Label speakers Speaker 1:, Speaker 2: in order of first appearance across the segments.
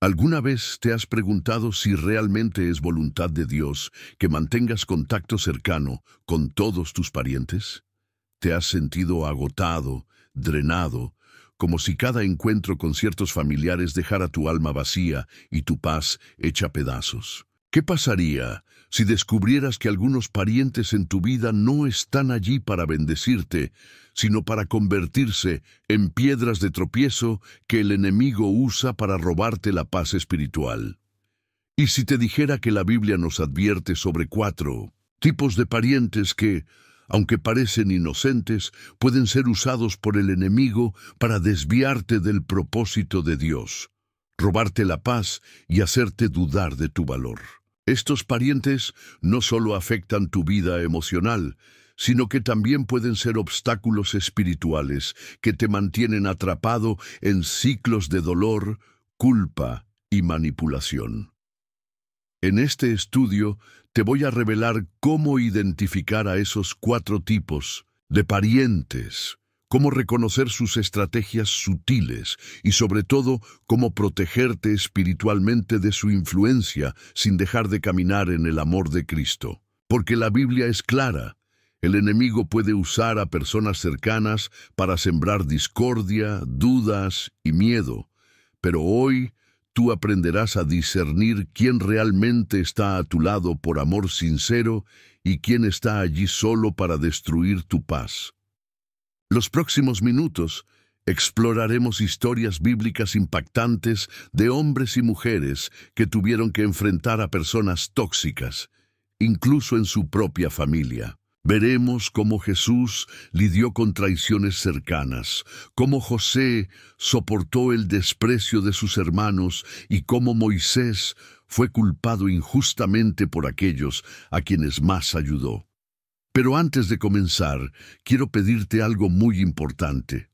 Speaker 1: ¿Alguna vez te has preguntado si realmente es voluntad de Dios que mantengas contacto cercano con todos tus parientes? ¿Te has sentido agotado, drenado, como si cada encuentro con ciertos familiares dejara tu alma vacía y tu paz hecha pedazos? ¿Qué pasaría si descubrieras que algunos parientes en tu vida no están allí para bendecirte, sino para convertirse en piedras de tropiezo que el enemigo usa para robarte la paz espiritual? ¿Y si te dijera que la Biblia nos advierte sobre 4 tipos de parientes que, aunque parecen inocentes, pueden ser usados por el enemigo para desviarte del propósito de Dios, robarte la paz y hacerte dudar de tu valor? Estos parientes no solo afectan tu vida emocional, sino que también pueden ser obstáculos espirituales que te mantienen atrapado en ciclos de dolor, culpa y manipulación. En este estudio te voy a revelar cómo identificar a esos 4 tipos de parientes, cómo reconocer sus estrategias sutiles y sobre todo cómo protegerte espiritualmente de su influencia sin dejar de caminar en el amor de Cristo. Porque la Biblia es clara. El enemigo puede usar a personas cercanas para sembrar discordia, dudas y miedo. Pero hoy tú aprenderás a discernir quién realmente está a tu lado por amor sincero y quién está allí solo para destruir tu paz. Los próximos minutos exploraremos historias bíblicas impactantes de hombres y mujeres que tuvieron que enfrentar a personas tóxicas, incluso en su propia familia. Veremos cómo Jesús lidió con traiciones cercanas, cómo José soportó el desprecio de sus hermanos y cómo Moisés fue culpado injustamente por aquellos a quienes más ayudó. Pero antes de comenzar, quiero pedirte algo muy importante.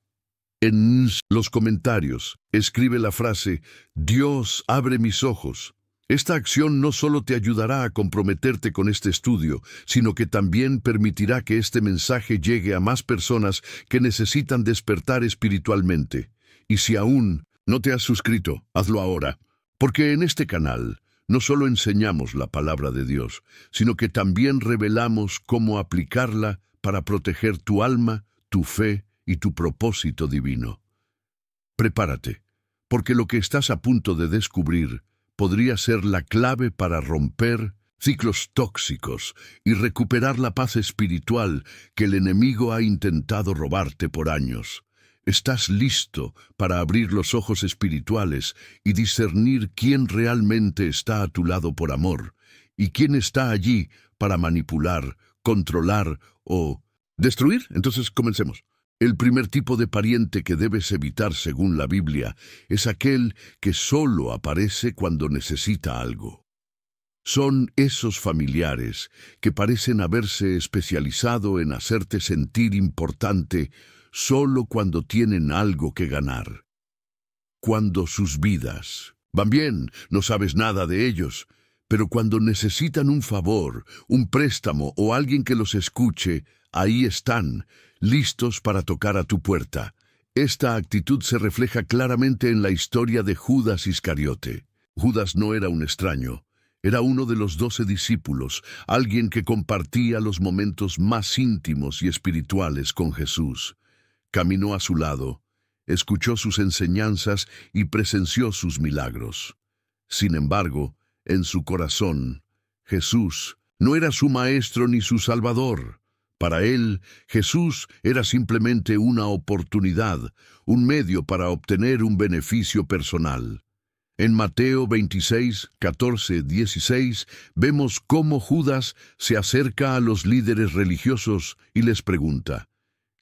Speaker 1: En los comentarios, escribe la frase «Dios, abre mis ojos». Esta acción no solo te ayudará a comprometerte con este estudio, sino que también permitirá que este mensaje llegue a más personas que necesitan despertar espiritualmente. Y si aún no te has suscrito, hazlo ahora, porque en este canal no solo enseñamos la palabra de Dios, sino que también revelamos cómo aplicarla para proteger tu alma, tu fe y tu propósito divino. Prepárate, porque lo que estás a punto de descubrir podría ser la clave para romper ciclos tóxicos y recuperar la paz espiritual que el enemigo ha intentado robarte por años. ¿Estás listo para abrir los ojos espirituales y discernir quién realmente está a tu lado por amor y quién está allí para manipular, controlar o destruir? Entonces, comencemos. El primer tipo de pariente que debes evitar según la Biblia es aquel que solo aparece cuando necesita algo. Son esos familiares que parecen haberse especializado en hacerte sentir importante solo cuando tienen algo que ganar. Cuando sus vidas van bien, no sabes nada de ellos, pero cuando necesitan un favor, un préstamo o alguien que los escuche, ahí están, listos para tocar a tu puerta. Esta actitud se refleja claramente en la historia de Judas Iscariote. Judas no era un extraño. Era uno de los 12 discípulos, alguien que compartía los momentos más íntimos y espirituales con Jesús. Caminó a su lado, escuchó sus enseñanzas y presenció sus milagros. Sin embargo, en su corazón, Jesús no era su maestro ni su salvador. Para él, Jesús era simplemente una oportunidad, un medio para obtener un beneficio personal. En Mateo 26, 14, 16, vemos cómo Judas se acerca a los líderes religiosos y les pregunta: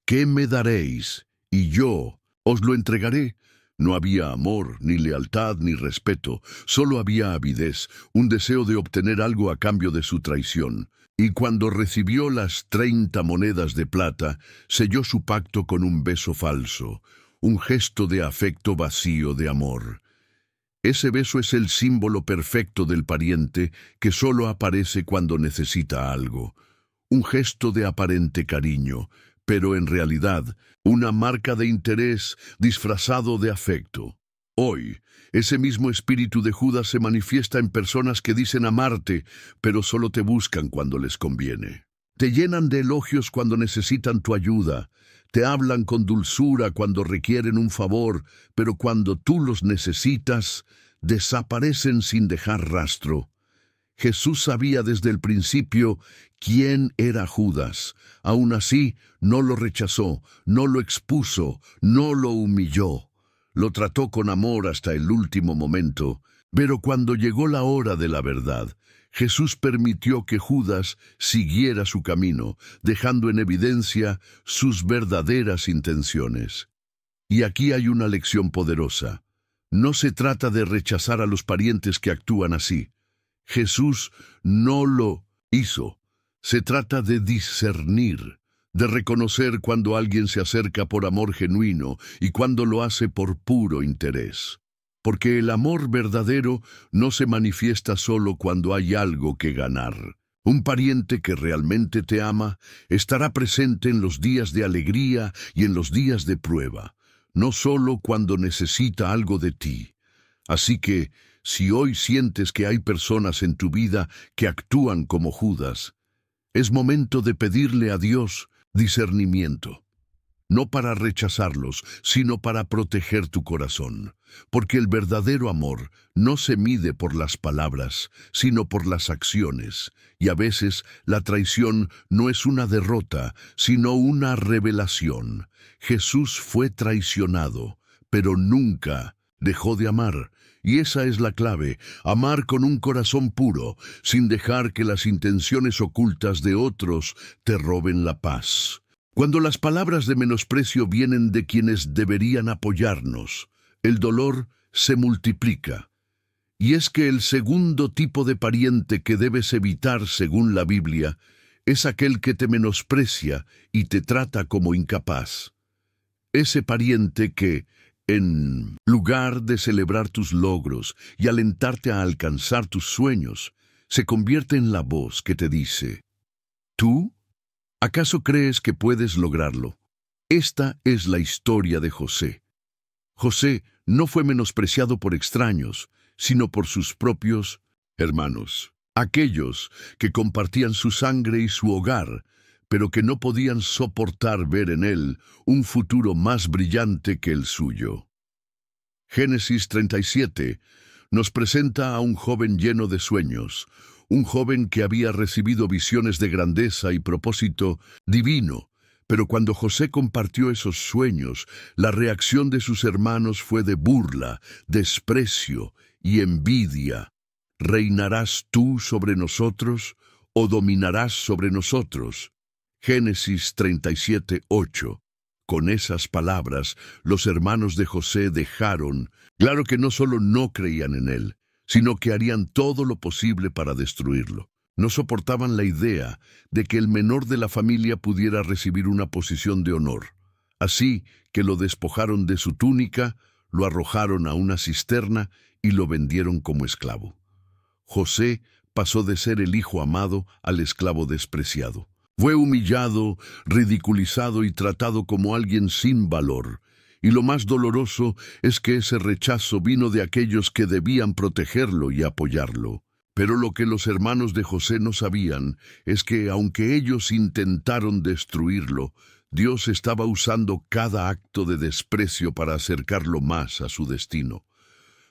Speaker 1: «¿Qué me daréis? Y yo os lo entregaré». No había amor, ni lealtad, ni respeto, solo había avidez, un deseo de obtener algo a cambio de su traición. Y cuando recibió las 30 monedas de plata, selló su pacto con un beso falso, un gesto de afecto vacío de amor. Ese beso es el símbolo perfecto del pariente que solo aparece cuando necesita algo. Un gesto de aparente cariño, pero en realidad una marca de interés disfrazado de afecto. Hoy, ese mismo espíritu de Judas se manifiesta en personas que dicen amarte, pero solo te buscan cuando les conviene. Te llenan de elogios cuando necesitan tu ayuda. Te hablan con dulzura cuando requieren un favor, pero cuando tú los necesitas, desaparecen sin dejar rastro. Jesús sabía desde el principio quién era Judas. Aún así, no lo rechazó, no lo expuso, no lo humilló. Lo trató con amor hasta el último momento, pero cuando llegó la hora de la verdad, Jesús permitió que Judas siguiera su camino, dejando en evidencia sus verdaderas intenciones. Y aquí hay una lección poderosa. No se trata de rechazar a los parientes que actúan así. Jesús no lo hizo. Se trata de discernir, de reconocer cuando alguien se acerca por amor genuino y cuando lo hace por puro interés. Porque el amor verdadero no se manifiesta solo cuando hay algo que ganar. Un pariente que realmente te ama estará presente en los días de alegría y en los días de prueba, no solo cuando necesita algo de ti. Así que, si hoy sientes que hay personas en tu vida que actúan como Judas, es momento de pedirle a Dios discernimiento. No para rechazarlos, sino para proteger tu corazón. Porque el verdadero amor no se mide por las palabras, sino por las acciones. Y a veces la traición no es una derrota, sino una revelación. Jesús fue traicionado, pero nunca dejó de amar. Y esa es la clave, amar con un corazón puro, sin dejar que las intenciones ocultas de otros te roben la paz. Cuando las palabras de menosprecio vienen de quienes deberían apoyarnos, el dolor se multiplica. Y es que el segundo tipo de pariente que debes evitar, según la Biblia, es aquel que te menosprecia y te trata como incapaz. Ese pariente que, en lugar de celebrar tus logros y alentarte a alcanzar tus sueños, se convierte en la voz que te dice: ¿tú? ¿Acaso crees que puedes lograrlo? Esta es la historia de José. José no fue menospreciado por extraños, sino por sus propios hermanos, aquellos que compartían su sangre y su hogar, pero que no podían soportar ver en él un futuro más brillante que el suyo. Génesis 37 nos presenta a un joven lleno de sueños, un joven que había recibido visiones de grandeza y propósito divino, pero cuando José compartió esos sueños, la reacción de sus hermanos fue de burla, desprecio y envidia. ¿Reinarás tú sobre nosotros o dominarás sobre nosotros? Génesis 37:8. Con esas palabras, los hermanos de José dejaron, claro que no solo no creían en él, sino que harían todo lo posible para destruirlo. No soportaban la idea de que el menor de la familia pudiera recibir una posición de honor. Así que lo despojaron de su túnica, lo arrojaron a una cisterna y lo vendieron como esclavo. José pasó de ser el hijo amado al esclavo despreciado. Fue humillado, ridiculizado y tratado como alguien sin valor. Y lo más doloroso es que ese rechazo vino de aquellos que debían protegerlo y apoyarlo. Pero lo que los hermanos de José no sabían es que, aunque ellos intentaron destruirlo, Dios estaba usando cada acto de desprecio para acercarlo más a su destino.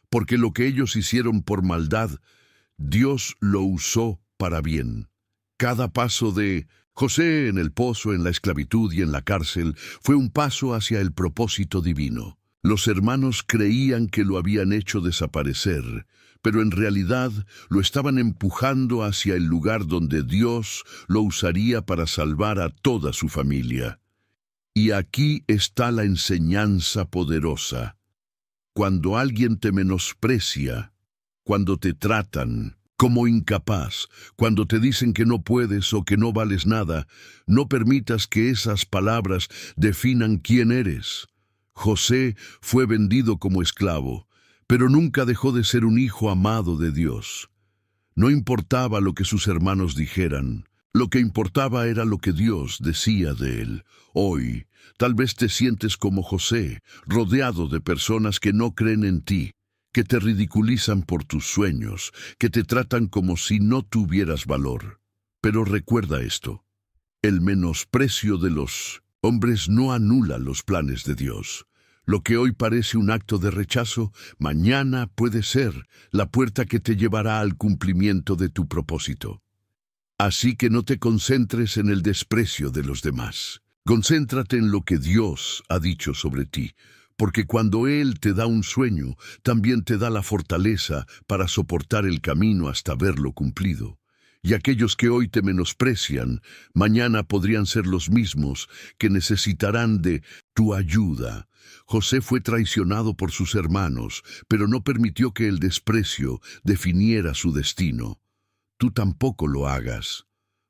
Speaker 1: Porque lo que ellos hicieron por maldad, Dios lo usó para bien. Cada paso de José en el pozo, en la esclavitud y en la cárcel fue un paso hacia el propósito divino. Los hermanos creían que lo habían hecho desaparecer, pero en realidad lo estaban empujando hacia el lugar donde Dios lo usaría para salvar a toda su familia. Y aquí está la enseñanza poderosa. Cuando alguien te menosprecia, cuando te tratan como incapaz, cuando te dicen que no puedes o que no vales nada, no permitas que esas palabras definan quién eres. José fue vendido como esclavo, pero nunca dejó de ser un hijo amado de Dios. No importaba lo que sus hermanos dijeran, Lo que importaba era lo que Dios decía de él. Hoy, tal vez te sientes como José, rodeado de personas que no creen en ti, que te ridiculizan por tus sueños, que te tratan como si no tuvieras valor. Pero recuerda esto: el menosprecio de los hombres no anula los planes de Dios. Lo que hoy parece un acto de rechazo, mañana puede ser la puerta que te llevará al cumplimiento de tu propósito. Así que no te concentres en el desprecio de los demás. Concéntrate en lo que Dios ha dicho sobre ti, porque cuando Él te da un sueño, también te da la fortaleza para soportar el camino hasta verlo cumplido. Y aquellos que hoy te menosprecian, mañana podrían ser los mismos que necesitarán de tu ayuda. José fue traicionado por sus hermanos, pero no permitió que el desprecio definiera su destino. Tú tampoco lo hagas,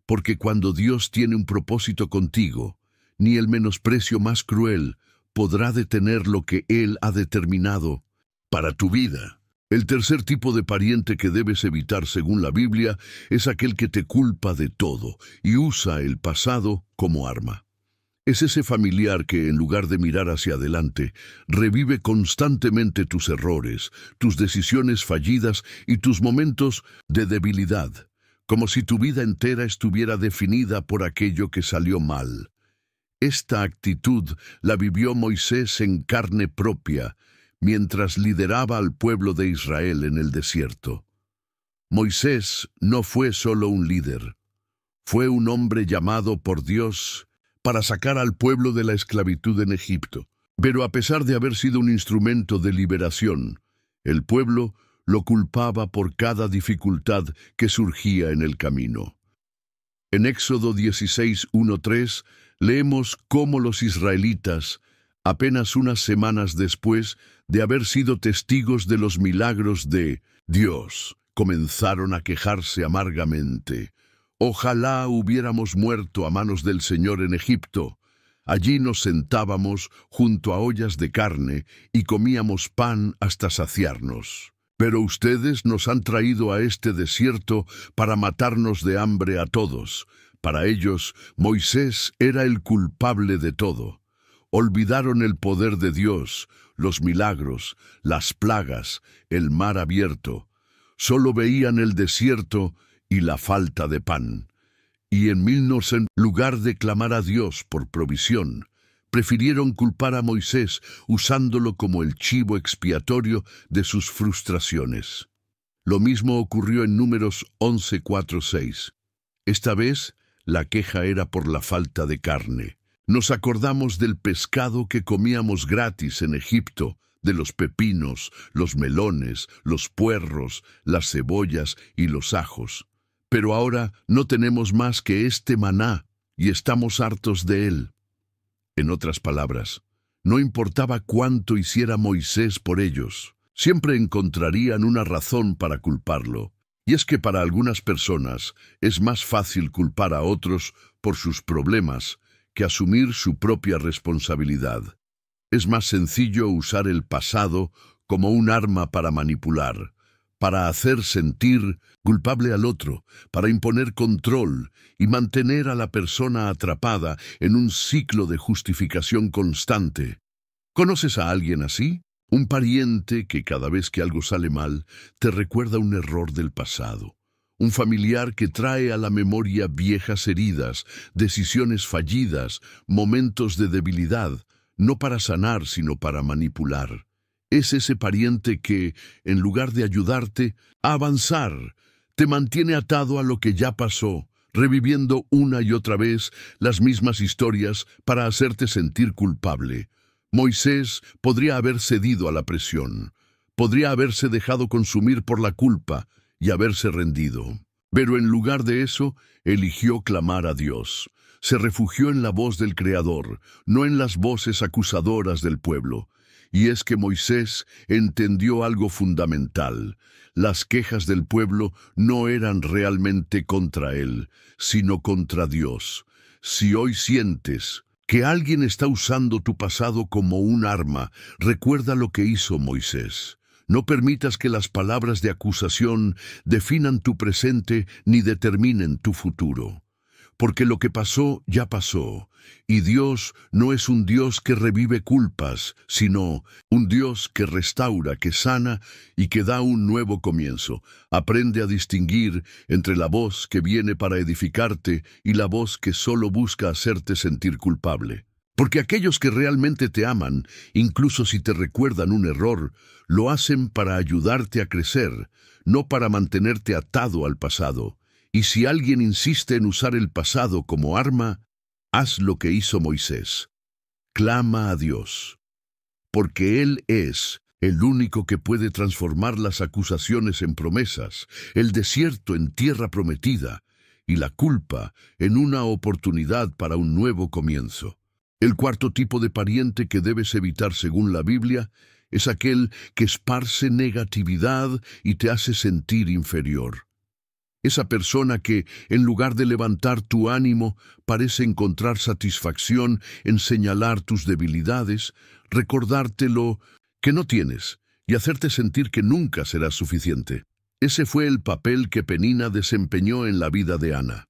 Speaker 1: porque cuando Dios tiene un propósito contigo, ni el menosprecio más cruel podrá detener lo que Él ha determinado para tu vida. El tercer tipo de pariente que debes evitar según la Biblia es aquel que te culpa de todo y usa el pasado como arma. Es ese familiar que, en lugar de mirar hacia adelante, revive constantemente tus errores, tus decisiones fallidas y tus momentos de debilidad, como si tu vida entera estuviera definida por aquello que salió mal. Esta actitud la vivió Moisés en carne propia, mientras lideraba al pueblo de Israel en el desierto. Moisés no fue solo un líder, fue un hombre llamado por Dios para sacar al pueblo de la esclavitud en Egipto. Pero a pesar de haber sido un instrumento de liberación, el pueblo lo culpaba por cada dificultad que surgía en el camino. En Éxodo 16:1-3 leemos cómo los israelitas, apenas unas semanas después de haber sido testigos de los milagros de Dios, comenzaron a quejarse amargamente. Ojalá hubiéramos muerto a manos del Señor en Egipto. Allí nos sentábamos junto a ollas de carne y comíamos pan hasta saciarnos. Pero ustedes nos han traído a este desierto para matarnos de hambre a todos. Para ellos, Moisés era el culpable de todo. Olvidaron el poder de Dios, los milagros, las plagas, el mar abierto. Solo veían el desierto y la falta de pan. Y en lugar de clamar a Dios por provisión, prefirieron culpar a Moisés usándolo como el chivo expiatorio de sus frustraciones. Lo mismo ocurrió en Números 11:4-6. Esta vez, la queja era por la falta de carne. Nos acordamos del pescado que comíamos gratis en Egipto, de los pepinos, los melones, los puerros, las cebollas y los ajos. Pero ahora no tenemos más que este maná y estamos hartos de él. En otras palabras, no importaba cuánto hiciera Moisés por ellos, siempre encontrarían una razón para culparlo. Y es que para algunas personas es más fácil culpar a otros por sus problemas que asumir su propia responsabilidad. Es más sencillo usar el pasado como un arma para manipular, para hacer sentir culpable al otro, para imponer control y mantener a la persona atrapada en un ciclo de justificación constante. ¿Conoces a alguien así? Un pariente que cada vez que algo sale mal te recuerda un error del pasado. Un familiar que trae a la memoria viejas heridas, decisiones fallidas, momentos de debilidad, no para sanar sino para manipular. Es ese pariente que, en lugar de ayudarte a avanzar, te mantiene atado a lo que ya pasó, reviviendo una y otra vez las mismas historias para hacerte sentir culpable. Moisés podría haber cedido a la presión, podría haberse dejado consumir por la culpa y haberse rendido. Pero en lugar de eso, eligió clamar a Dios. Se refugió en la voz del Creador, no en las voces acusadoras del pueblo. Y es que Moisés entendió algo fundamental. Las quejas del pueblo no eran realmente contra él, sino contra Dios. Si hoy sientes que alguien está usando tu pasado como un arma, recuerda lo que hizo Moisés. No permitas que las palabras de acusación definan tu presente ni determinen tu futuro. porque lo que pasó ya pasó, y Dios no es un Dios que revive culpas, sino un Dios que restaura, que sana y que da un nuevo comienzo. Aprende a distinguir entre la voz que viene para edificarte y la voz que solo busca hacerte sentir culpable. Porque aquellos que realmente te aman, incluso si te recuerdan un error, lo hacen para ayudarte a crecer, no para mantenerte atado al pasado. Y si alguien insiste en usar el pasado como arma, haz lo que hizo Moisés. Clama a Dios, porque Él es el único que puede transformar las acusaciones en promesas, el desierto en tierra prometida y la culpa en una oportunidad para un nuevo comienzo. El cuarto tipo de pariente que debes evitar según la Biblia es aquel que esparce negatividad y te hace sentir inferior. Esa persona que, en lugar de levantar tu ánimo, parece encontrar satisfacción en señalar tus debilidades, recordártelo que no tienes y hacerte sentir que nunca serás suficiente. Ese fue el papel que Penina desempeñó en la vida de Ana.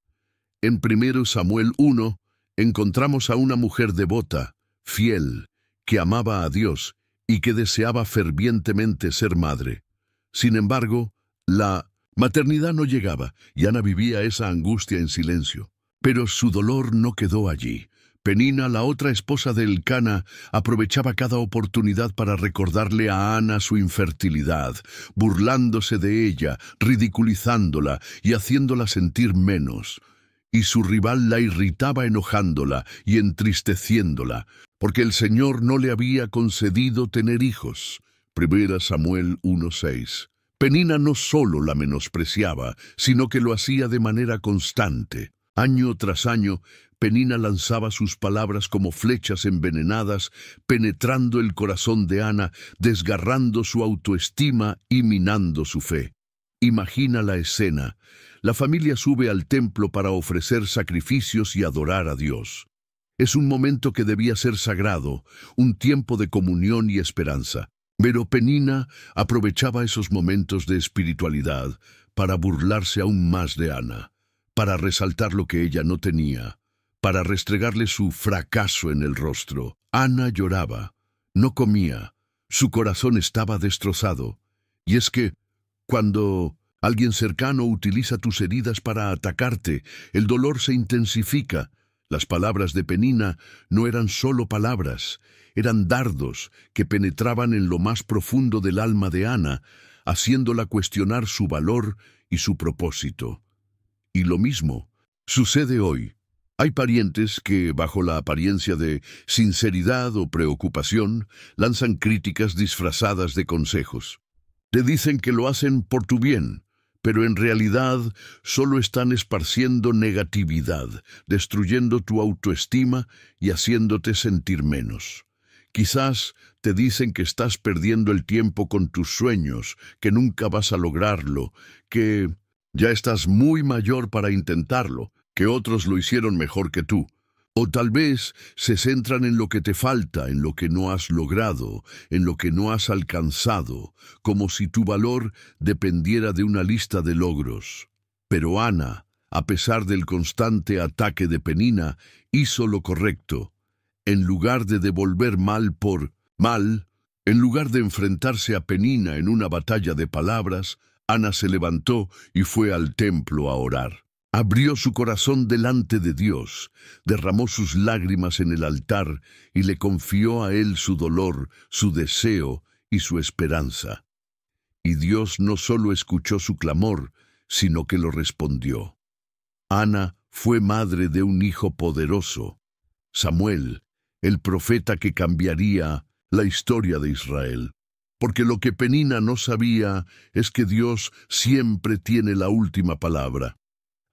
Speaker 1: En 1 Samuel 1, encontramos a una mujer devota, fiel, que amaba a Dios y que deseaba fervientemente ser madre. Sin embargo, la maternidad no llegaba y Ana vivía esa angustia en silencio. Pero su dolor no quedó allí. Penina, la otra esposa de Elcana, aprovechaba cada oportunidad para recordarle a Ana su infertilidad, burlándose de ella, ridiculizándola y haciéndola sentir menos. Y su rival la irritaba enojándola y entristeciéndola, porque el Señor no le había concedido tener hijos. 1 Samuel 1:6. Penina no solo la menospreciaba, sino que lo hacía de manera constante. Año tras año, Penina lanzaba sus palabras como flechas envenenadas, penetrando el corazón de Ana, desgarrando su autoestima y minando su fe. Imagina la escena. La familia sube al templo para ofrecer sacrificios y adorar a Dios. Es un momento que debía ser sagrado, un tiempo de comunión y esperanza. Pero Penina aprovechaba esos momentos de espiritualidad para burlarse aún más de Ana, para resaltar lo que ella no tenía, para restregarle su fracaso en el rostro. Ana lloraba, no comía, su corazón estaba destrozado. Y es que, cuando alguien cercano utiliza tus heridas para atacarte, el dolor se intensifica. Las palabras de Penina no eran solo palabras, eran dardos que penetraban en lo más profundo del alma de Ana, haciéndola cuestionar su valor y su propósito. Y lo mismo sucede hoy. Hay parientes que, bajo la apariencia de sinceridad o preocupación, lanzan críticas disfrazadas de consejos. Te dicen que lo hacen por tu bien, pero en realidad solo están esparciendo negatividad, destruyendo tu autoestima y haciéndote sentir menos. Quizás te dicen que estás perdiendo el tiempo con tus sueños, que nunca vas a lograrlo, que ya estás muy mayor para intentarlo, que otros lo hicieron mejor que tú. O tal vez se centran en lo que te falta, en lo que no has logrado, en lo que no has alcanzado, como si tu valor dependiera de una lista de logros. Pero Ana, a pesar del constante ataque de Penina, hizo lo correcto. En lugar de devolver mal por mal, en lugar de enfrentarse a Penina en una batalla de palabras, Ana se levantó y fue al templo a orar. Abrió su corazón delante de Dios, derramó sus lágrimas en el altar y le confió a Él su dolor, su deseo y su esperanza. Y Dios no solo escuchó su clamor, sino que lo respondió. Ana fue madre de un hijo poderoso, Samuel, el profeta que cambiaría la historia de Israel. Porque lo que Penina no sabía es que Dios siempre tiene la última palabra.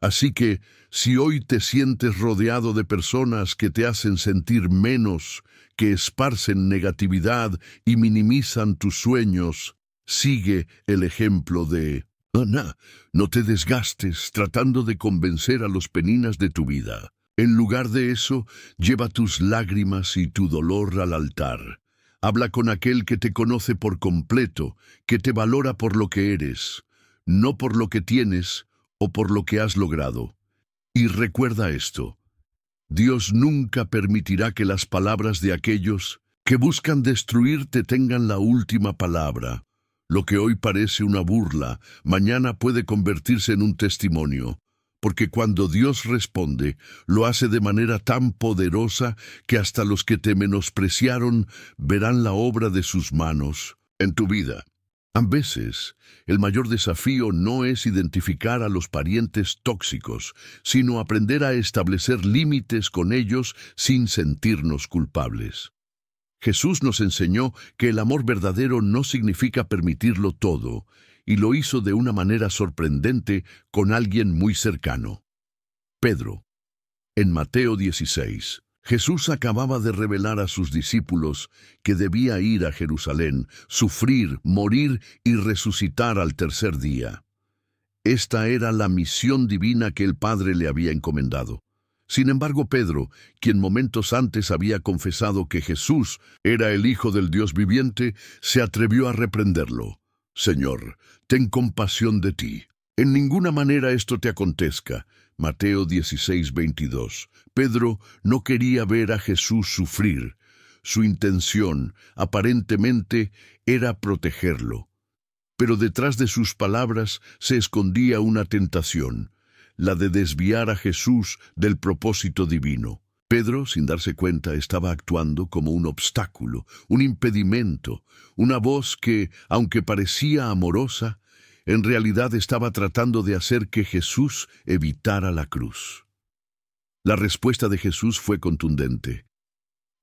Speaker 1: Así que, si hoy te sientes rodeado de personas que te hacen sentir menos, que esparcen negatividad y minimizan tus sueños, sigue el ejemplo de Ana. No te desgastes tratando de convencer a los Peninas de tu vida. En lugar de eso, lleva tus lágrimas y tu dolor al altar. Habla con aquel que te conoce por completo, que te valora por lo que eres, no por lo que tienes o por lo que has logrado. Y recuerda esto: Dios nunca permitirá que las palabras de aquellos que buscan destruirte tengan la última palabra. Lo que hoy parece una burla, mañana puede convertirse en un testimonio, porque cuando Dios responde, lo hace de manera tan poderosa que hasta los que te menospreciaron verán la obra de sus manos en tu vida. A veces, el mayor desafío no es identificar a los parientes tóxicos, sino aprender a establecer límites con ellos sin sentirnos culpables. Jesús nos enseñó que el amor verdadero no significa permitirlo todo, y lo hizo de una manera sorprendente con alguien muy cercano. Pedro. En Mateo 16, Jesús acababa de revelar a sus discípulos que debía ir a Jerusalén, sufrir, morir y resucitar al tercer día. Esta era la misión divina que el Padre le había encomendado. Sin embargo, Pedro, quien momentos antes había confesado que Jesús era el Hijo del Dios viviente, se atrevió a reprenderlo. «Señor, ten compasión de ti. En ninguna manera esto te acontezca». Mateo 16:22. Pedro no quería ver a Jesús sufrir. Su intención, aparentemente, era protegerlo. Pero detrás de sus palabras se escondía una tentación, la de desviar a Jesús del propósito divino. Pedro, sin darse cuenta, estaba actuando como un obstáculo, un impedimento, una voz que, aunque parecía amorosa, en realidad estaba tratando de hacer que Jesús evitara la cruz. La respuesta de Jesús fue contundente.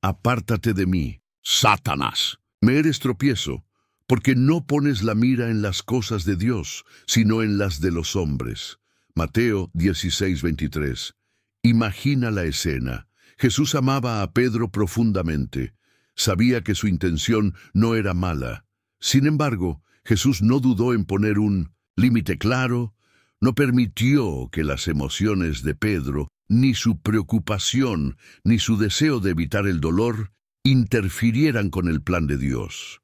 Speaker 1: «Apártate de mí, Satanás. Me eres tropiezo, porque no pones la mira en las cosas de Dios, sino en las de los hombres». Mateo 16:23. Imagina la escena. Jesús amaba a Pedro profundamente. Sabía que su intención no era mala. Sin embargo, Jesús no dudó en poner un límite claro. No permitió que las emociones de Pedro, ni su preocupación, ni su deseo de evitar el dolor, interfirieran con el plan de Dios.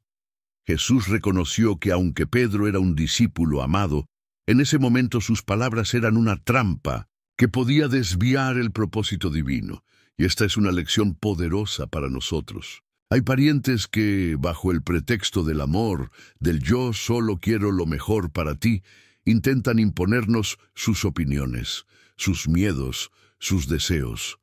Speaker 1: Jesús reconoció que aunque Pedro era un discípulo amado, en ese momento sus palabras eran una trampa que podía desviar el propósito divino. Y esta es una lección poderosa para nosotros. Hay parientes que, bajo el pretexto del amor, del yo solo quiero lo mejor para ti, intentan imponernos sus opiniones, sus miedos, sus deseos.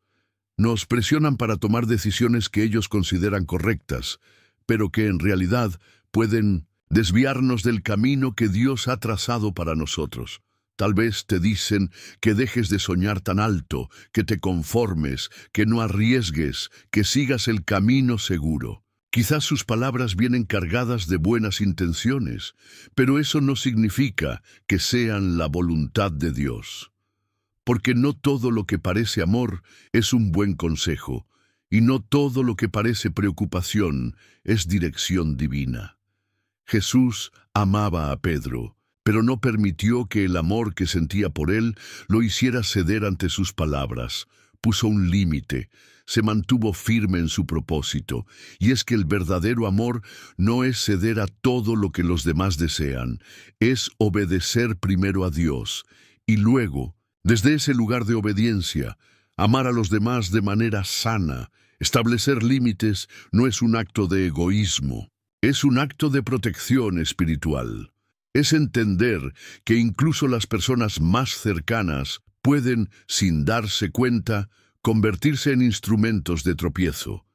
Speaker 1: Nos presionan para tomar decisiones que ellos consideran correctas, pero que en realidad pueden desviarnos del camino que Dios ha trazado para nosotros. Tal vez te dicen que dejes de soñar tan alto, que te conformes, que no arriesgues, que sigas el camino seguro. Quizás sus palabras vienen cargadas de buenas intenciones, pero eso no significa que sean la voluntad de Dios. Porque no todo lo que parece amor es un buen consejo, y no todo lo que parece preocupación es dirección divina. Jesús amaba a Pedro, pero no permitió que el amor que sentía por él lo hiciera ceder ante sus palabras. Puso un límite, se mantuvo firme en su propósito, y es que el verdadero amor no es ceder a todo lo que los demás desean, es obedecer primero a Dios, y luego, desde ese lugar de obediencia, amar a los demás de manera sana. Establecer límites no es un acto de egoísmo, es un acto de protección espiritual. Es entender que incluso las personas más cercanas pueden, sin darse cuenta, convertirse en instrumentos de tropiezo.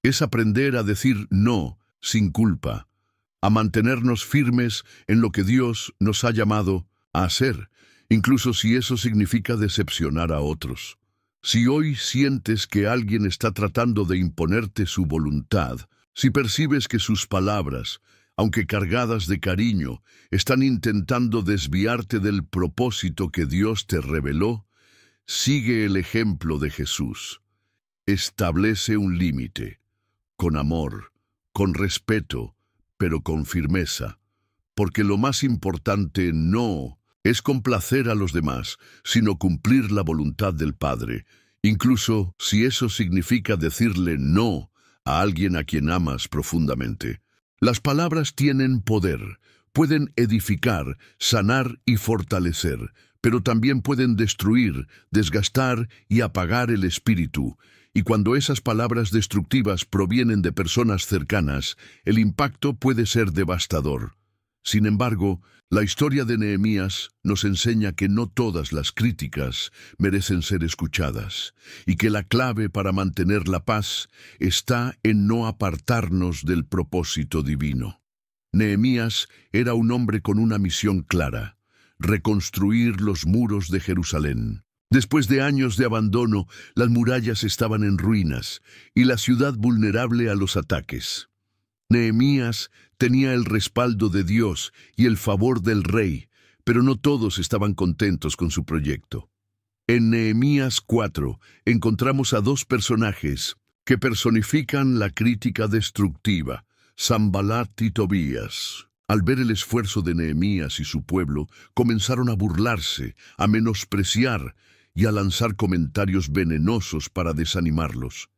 Speaker 1: Es aprender a decir no sin culpa, a mantenernos firmes en lo que Dios nos ha llamado a hacer, incluso si eso significa decepcionar a otros. Si hoy sientes que alguien está tratando de imponerte su voluntad, si percibes que sus palabras, aunque cargadas de cariño, están intentando desviarte del propósito que Dios te reveló, sigue el ejemplo de Jesús. Establece un límite, con amor, con respeto, pero con firmeza, porque lo más importante no es complacer a los demás, sino cumplir la voluntad del Padre, incluso si eso significa decirle no a alguien a quien amas profundamente. Las palabras tienen poder, pueden edificar, sanar y fortalecer, pero también pueden destruir, desgastar y apagar el espíritu. Y cuando esas palabras destructivas provienen de personas cercanas, el impacto puede ser devastador. Sin embargo, la historia de Nehemías nos enseña que no todas las críticas merecen ser escuchadas, y que la clave para mantener la paz está en no apartarnos del propósito divino. Nehemías era un hombre con una misión clara: reconstruir los muros de Jerusalén. Después de años de abandono, las murallas estaban en ruinas y la ciudad vulnerable a los ataques. Nehemías tenía el respaldo de Dios y el favor del rey, pero no todos estaban contentos con su proyecto. En Nehemías 4 encontramos a dos personajes que personifican la crítica destructiva: Sanbalat y Tobías. Al ver el esfuerzo de Nehemías y su pueblo, comenzaron a burlarse, a menospreciar y a lanzar comentarios venenosos para desanimarlos.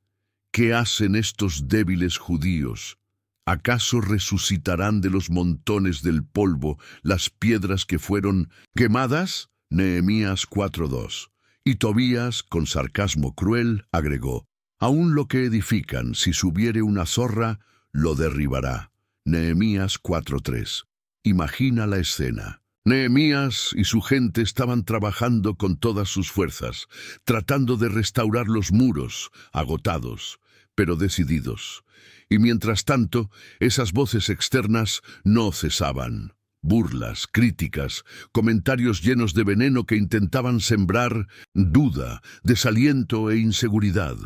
Speaker 1: ¿Qué hacen estos débiles judíos? ¿Acaso resucitarán de los montones del polvo las piedras que fueron quemadas? Nehemías 4:2. Y Tobías, con sarcasmo cruel, agregó: aún lo que edifican, si subiere una zorra, lo derribará. Nehemías 4:3. Imagina la escena. Nehemías y su gente estaban trabajando con todas sus fuerzas, tratando de restaurar los muros, agotados, pero decididos. Y mientras tanto, esas voces externas no cesaban. Burlas, críticas, comentarios llenos de veneno que intentaban sembrar duda, desaliento e inseguridad.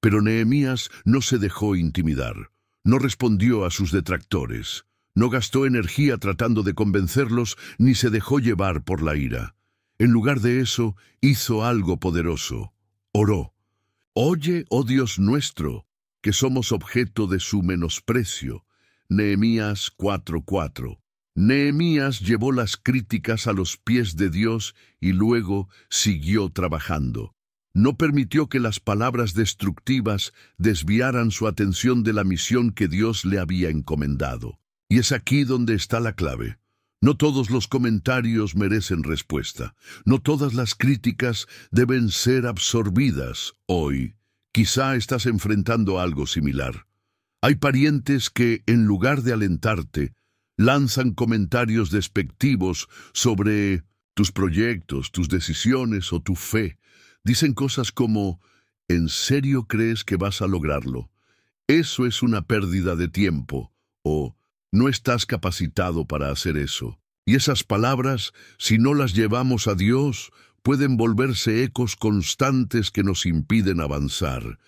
Speaker 1: Pero Nehemías no se dejó intimidar. No respondió a sus detractores. No gastó energía tratando de convencerlos, ni se dejó llevar por la ira. En lugar de eso, hizo algo poderoso. Oró: oye, oh Dios nuestro, que somos objeto de su menosprecio. Nehemías 4:4. Nehemías llevó las críticas a los pies de Dios y luego siguió trabajando. No permitió que las palabras destructivas desviaran su atención de la misión que Dios le había encomendado. Y es aquí donde está la clave. No todos los comentarios merecen respuesta. No todas las críticas deben ser absorbidas hoy. Quizá estás enfrentando algo similar. Hay parientes que, en lugar de alentarte, lanzan comentarios despectivos sobre tus proyectos, tus decisiones o tu fe. Dicen cosas como: ¿en serio crees que vas a lograrlo? Eso es una pérdida de tiempo. O no estás capacitado para hacer eso. Y esas palabras, si no las llevamos a Dios, pueden volverse ecos constantes que nos impiden avanzar.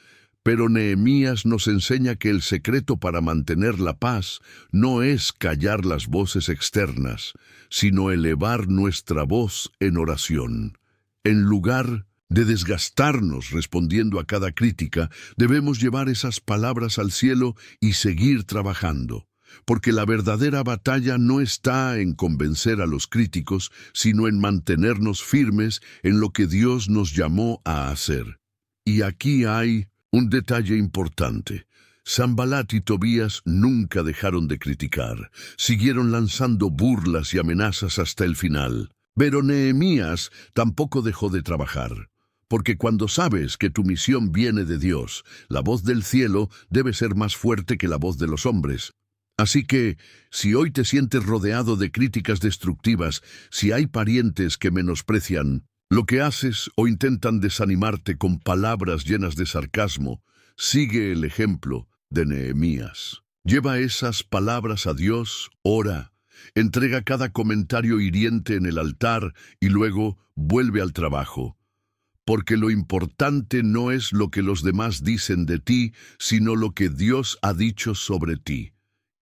Speaker 1: Pero Nehemías nos enseña que el secreto para mantener la paz no es callar las voces externas, sino elevar nuestra voz en oración. En lugar de desgastarnos respondiendo a cada crítica, debemos llevar esas palabras al cielo y seguir trabajando. Porque la verdadera batalla no está en convencer a los críticos, sino en mantenernos firmes en lo que Dios nos llamó a hacer. Y aquí hay un detalle importante. Sanbalat y Tobías nunca dejaron de criticar, siguieron lanzando burlas y amenazas hasta el final. Pero Nehemías tampoco dejó de trabajar. Porque cuando sabes que tu misión viene de Dios, la voz del cielo debe ser más fuerte que la voz de los hombres. Así que, si hoy te sientes rodeado de críticas destructivas, si hay parientes que menosprecian lo que haces o intentan desanimarte con palabras llenas de sarcasmo, sigue el ejemplo de Nehemías. Lleva esas palabras a Dios, ora, entrega cada comentario hiriente en el altar y luego vuelve al trabajo. Porque lo importante no es lo que los demás dicen de ti, sino lo que Dios ha dicho sobre ti.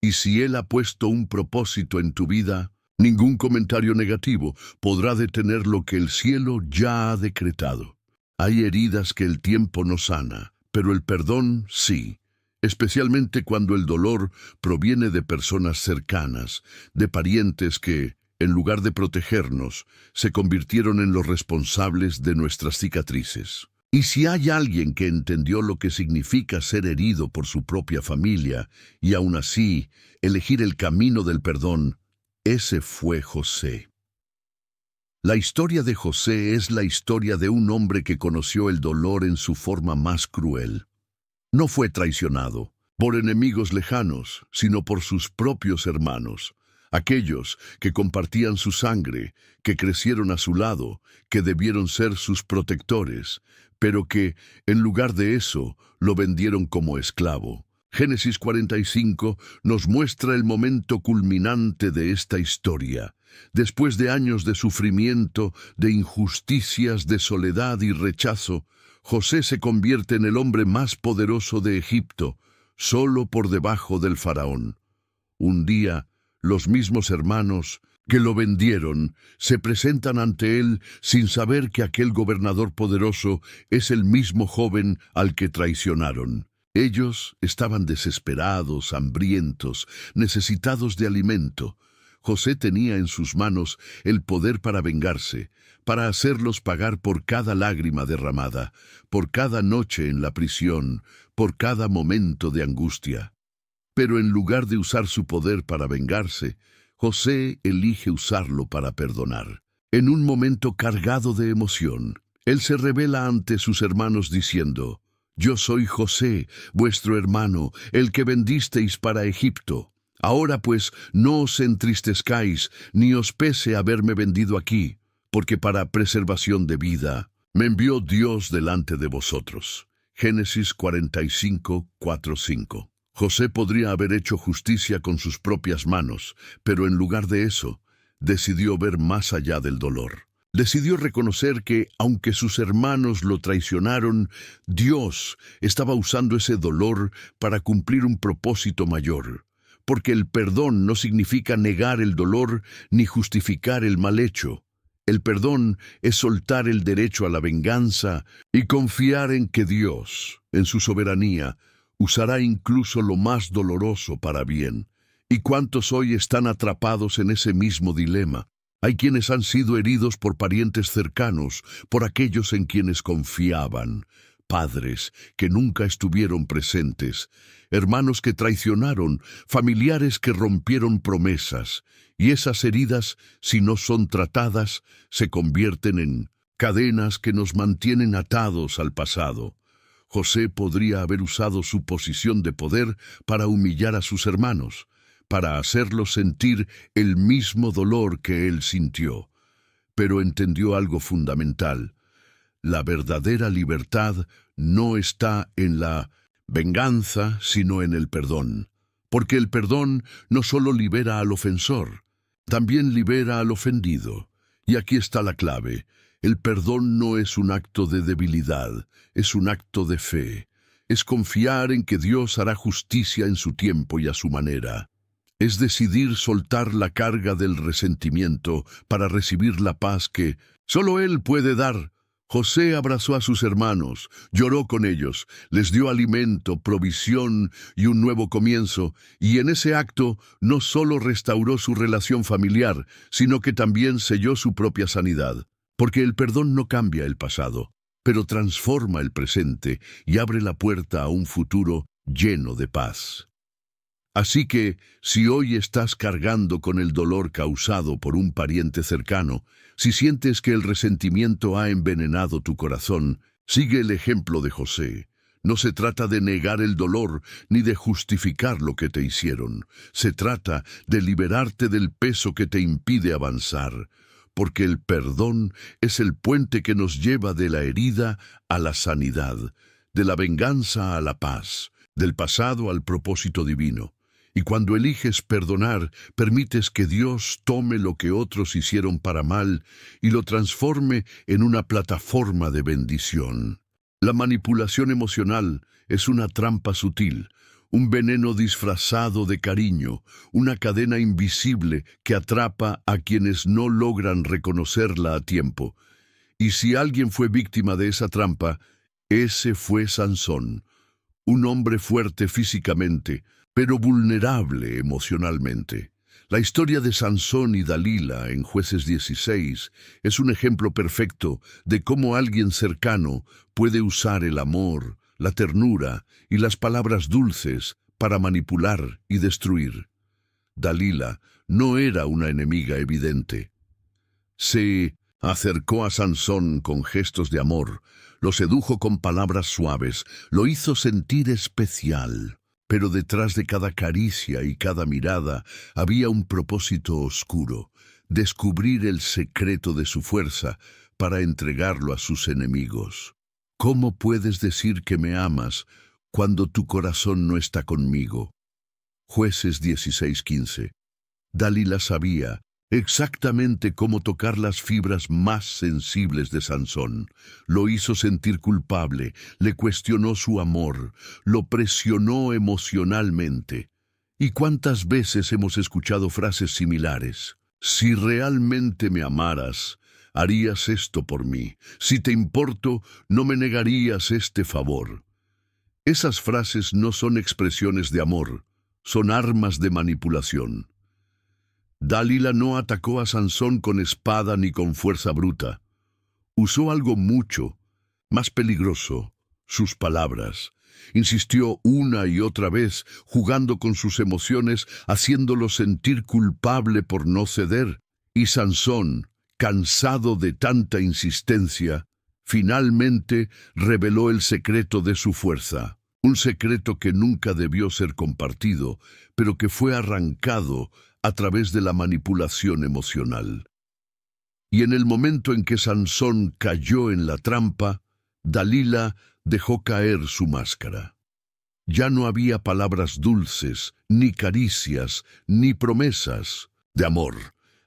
Speaker 1: Y si Él ha puesto un propósito en tu vida, ningún comentario negativo podrá detener lo que el cielo ya ha decretado. Hay heridas que el tiempo no sana, pero el perdón sí, especialmente cuando el dolor proviene de personas cercanas, de parientes que, en lugar de protegernos, se convirtieron en los responsables de nuestras cicatrices. Y si hay alguien que entendió lo que significa ser herido por su propia familia y aún así elegir el camino del perdón, ese fue José. La historia de José es la historia de un hombre que conoció el dolor en su forma más cruel. No fue traicionado por enemigos lejanos, sino por sus propios hermanos, aquellos que compartían su sangre, que crecieron a su lado, que debieron ser sus protectores, pero que, en lugar de eso, lo vendieron como esclavo. Génesis 45 nos muestra el momento culminante de esta historia. Después de años de sufrimiento, de injusticias, de soledad y rechazo, José se convierte en el hombre más poderoso de Egipto, solo por debajo del faraón. Un día, los mismos hermanos que lo vendieron se presentan ante él sin saber que aquel gobernador poderoso es el mismo joven al que traicionaron. Ellos estaban desesperados, hambrientos, necesitados de alimento. José tenía en sus manos el poder para vengarse, para hacerlos pagar por cada lágrima derramada, por cada noche en la prisión, por cada momento de angustia. Pero en lugar de usar su poder para vengarse, José elige usarlo para perdonar. En un momento cargado de emoción, él se revela ante sus hermanos diciendo: «Yo soy José, vuestro hermano, el que vendisteis para Egipto. Ahora pues no os entristezcáis, ni os pese haberme vendido aquí, porque para preservación de vida me envió Dios delante de vosotros». Génesis 45, 4, 5. José podría haber hecho justicia con sus propias manos, pero en lugar de eso, decidió ver más allá del dolor. Decidió reconocer que, aunque sus hermanos lo traicionaron, Dios estaba usando ese dolor para cumplir un propósito mayor. Porque el perdón no significa negar el dolor ni justificar el mal hecho. El perdón es soltar el derecho a la venganza y confiar en que Dios, en su soberanía, usará incluso lo más doloroso para bien. ¿Y cuántos hoy están atrapados en ese mismo dilema? Hay quienes han sido heridos por parientes cercanos, por aquellos en quienes confiaban, padres que nunca estuvieron presentes, hermanos que traicionaron, familiares que rompieron promesas, y esas heridas, si no son tratadas, se convierten en cadenas que nos mantienen atados al pasado. José podría haber usado su posición de poder para humillar a sus hermanos, para hacerlos sentir el mismo dolor que él sintió. Pero entendió algo fundamental. La verdadera libertad no está en la venganza, sino en el perdón. Porque el perdón no solo libera al ofensor, también libera al ofendido. Y aquí está la clave. El perdón no es un acto de debilidad, es un acto de fe. Es confiar en que Dios hará justicia en su tiempo y a su manera. Es decidir soltar la carga del resentimiento para recibir la paz que solo Él puede dar. José abrazó a sus hermanos, lloró con ellos, les dio alimento, provisión y un nuevo comienzo, y en ese acto no solo restauró su relación familiar, sino que también selló su propia sanidad. Porque el perdón no cambia el pasado, pero transforma el presente y abre la puerta a un futuro lleno de paz. Así que, si hoy estás cargando con el dolor causado por un pariente cercano, si sientes que el resentimiento ha envenenado tu corazón, sigue el ejemplo de José. No se trata de negar el dolor ni de justificar lo que te hicieron. Se trata de liberarte del peso que te impide avanzar, porque el perdón es el puente que nos lleva de la herida a la sanidad, de la venganza a la paz, del pasado al propósito divino. Y cuando eliges perdonar, permites que Dios tome lo que otros hicieron para mal y lo transforme en una plataforma de bendición. La manipulación emocional es una trampa sutil, un veneno disfrazado de cariño, una cadena invisible que atrapa a quienes no logran reconocerla a tiempo. Y si alguien fue víctima de esa trampa, ese fue Sansón, un hombre fuerte físicamente, pero vulnerable emocionalmente. La historia de Sansón y Dalila en Jueces 16 es un ejemplo perfecto de cómo alguien cercano puede usar el amor, la ternura y las palabras dulces para manipular y destruir. Dalila no era una enemiga evidente. Se Acercó a Sansón con gestos de amor, lo sedujo con palabras suaves, lo hizo sentir especial. Pero detrás de cada caricia y cada mirada había un propósito oscuro: descubrir el secreto de su fuerza para entregarlo a sus enemigos. ¿Cómo puedes decir que me amas cuando tu corazón no está conmigo? Jueces 16:15. Dalila sabía exactamente cómo tocar las fibras más sensibles de Sansón. Lo hizo sentir culpable, le cuestionó su amor, lo presionó emocionalmente. ¿Y cuántas veces hemos escuchado frases similares? Si realmente me amaras, harías esto por mí. Si te importo, no me negarías este favor. Esas frases no son expresiones de amor, son armas de manipulación. Dalila no atacó a Sansón con espada ni con fuerza bruta. Usó algo mucho más peligroso: sus palabras. Insistió una y otra vez, jugando con sus emociones, haciéndolo sentir culpable por no ceder. Y Sansón, cansado de tanta insistencia, finalmente reveló el secreto de su fuerza. Un secreto que nunca debió ser compartido, pero que fue arrancado a través de la manipulación emocional. Y en el momento en que Sansón cayó en la trampa, Dalila dejó caer su máscara. Ya no había palabras dulces, ni caricias, ni promesas de amor.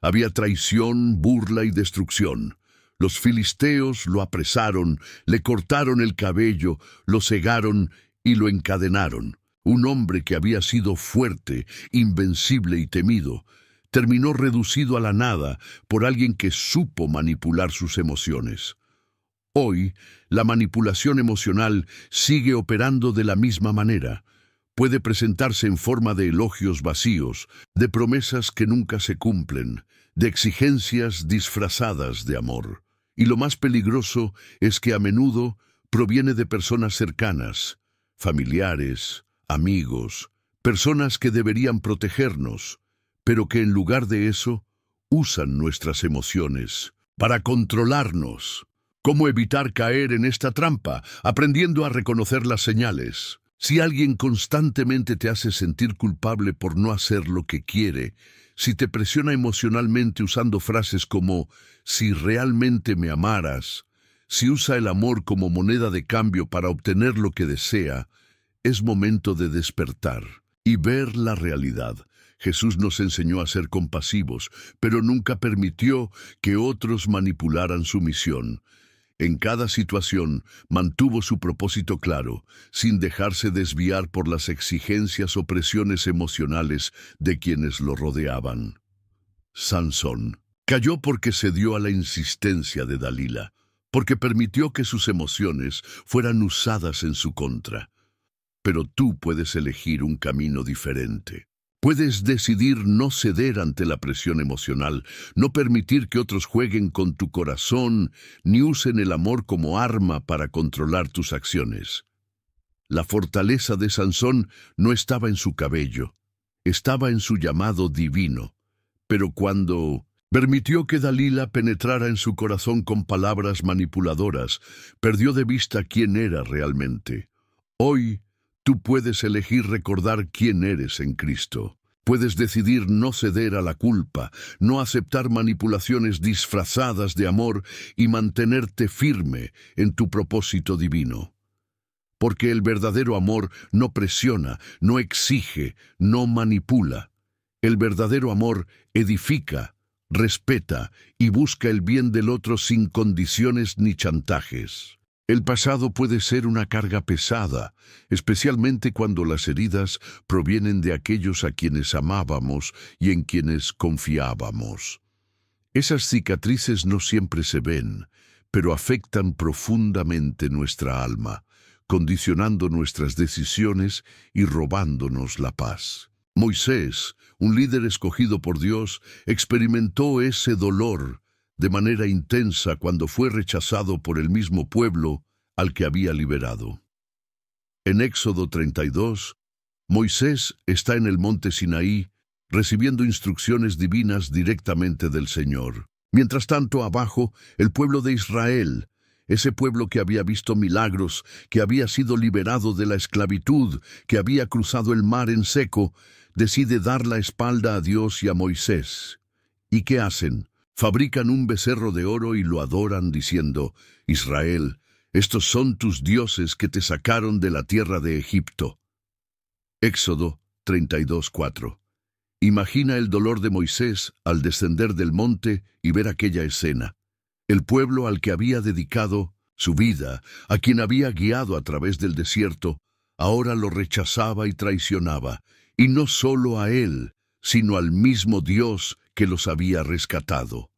Speaker 1: Había traición, burla y destrucción. Los filisteos lo apresaron, le cortaron el cabello, lo cegaron y lo encadenaron. Un hombre que había sido fuerte, invencible y temido, terminó reducido a la nada por alguien que supo manipular sus emociones. Hoy, la manipulación emocional sigue operando de la misma manera. Puede presentarse en forma de elogios vacíos, de promesas que nunca se cumplen, de exigencias disfrazadas de amor. Y lo más peligroso es que a menudo proviene de personas cercanas, familiares, amigos, personas que deberían protegernos, pero que en lugar de eso usan nuestras emociones para controlarnos. ¿Cómo evitar caer en esta trampa? Aprendiendo a reconocer las señales. Si alguien constantemente te hace sentir culpable por no hacer lo que quiere, si te presiona emocionalmente usando frases como «si realmente me amaras», si usa el amor como moneda de cambio para obtener lo que desea, es momento de despertar y ver la realidad. Jesús nos enseñó a ser compasivos, pero nunca permitió que otros manipularan su misión. En cada situación mantuvo su propósito claro, sin dejarse desviar por las exigencias o presiones emocionales de quienes lo rodeaban. Sansón cayó porque cedió a la insistencia de Dalila, porque permitió que sus emociones fueran usadas en su contra. Pero tú puedes elegir un camino diferente. Puedes decidir no ceder ante la presión emocional, no permitir que otros jueguen con tu corazón, ni usen el amor como arma para controlar tus acciones. La fortaleza de Sansón no estaba en su cabello, estaba en su llamado divino. Pero cuando permitió que Dalila penetrara en su corazón con palabras manipuladoras, perdió de vista quién era realmente. Hoy, tú puedes elegir recordar quién eres en Cristo. Puedes decidir no ceder a la culpa, no aceptar manipulaciones disfrazadas de amor y mantenerte firme en tu propósito divino. Porque el verdadero amor no presiona, no exige, no manipula. El verdadero amor edifica, respeta y busca el bien del otro sin condiciones ni chantajes. El pasado puede ser una carga pesada, especialmente cuando las heridas provienen de aquellos a quienes amábamos y en quienes confiábamos. Esas cicatrices no siempre se ven, pero afectan profundamente nuestra alma, condicionando nuestras decisiones y robándonos la paz. Moisés, un líder escogido por Dios, experimentó ese dolor de manera intensa cuando fue rechazado por el mismo pueblo al que había liberado. En Éxodo 32, Moisés está en el monte Sinaí recibiendo instrucciones divinas directamente del Señor. Mientras tanto, abajo, el pueblo de Israel, ese pueblo que había visto milagros, que había sido liberado de la esclavitud, que había cruzado el mar en seco, decide dar la espalda a Dios y a Moisés. ¿Y qué hacen? Fabrican un becerro de oro y lo adoran diciendo: Israel, estos son tus dioses que te sacaron de la tierra de Egipto. Éxodo 32:4. Imagina el dolor de Moisés al descender del monte y ver aquella escena. El pueblo al que había dedicado su vida, a quien había guiado a través del desierto, ahora lo rechazaba y traicionaba, y no solo a él, sino al mismo Dios que los había rescatado.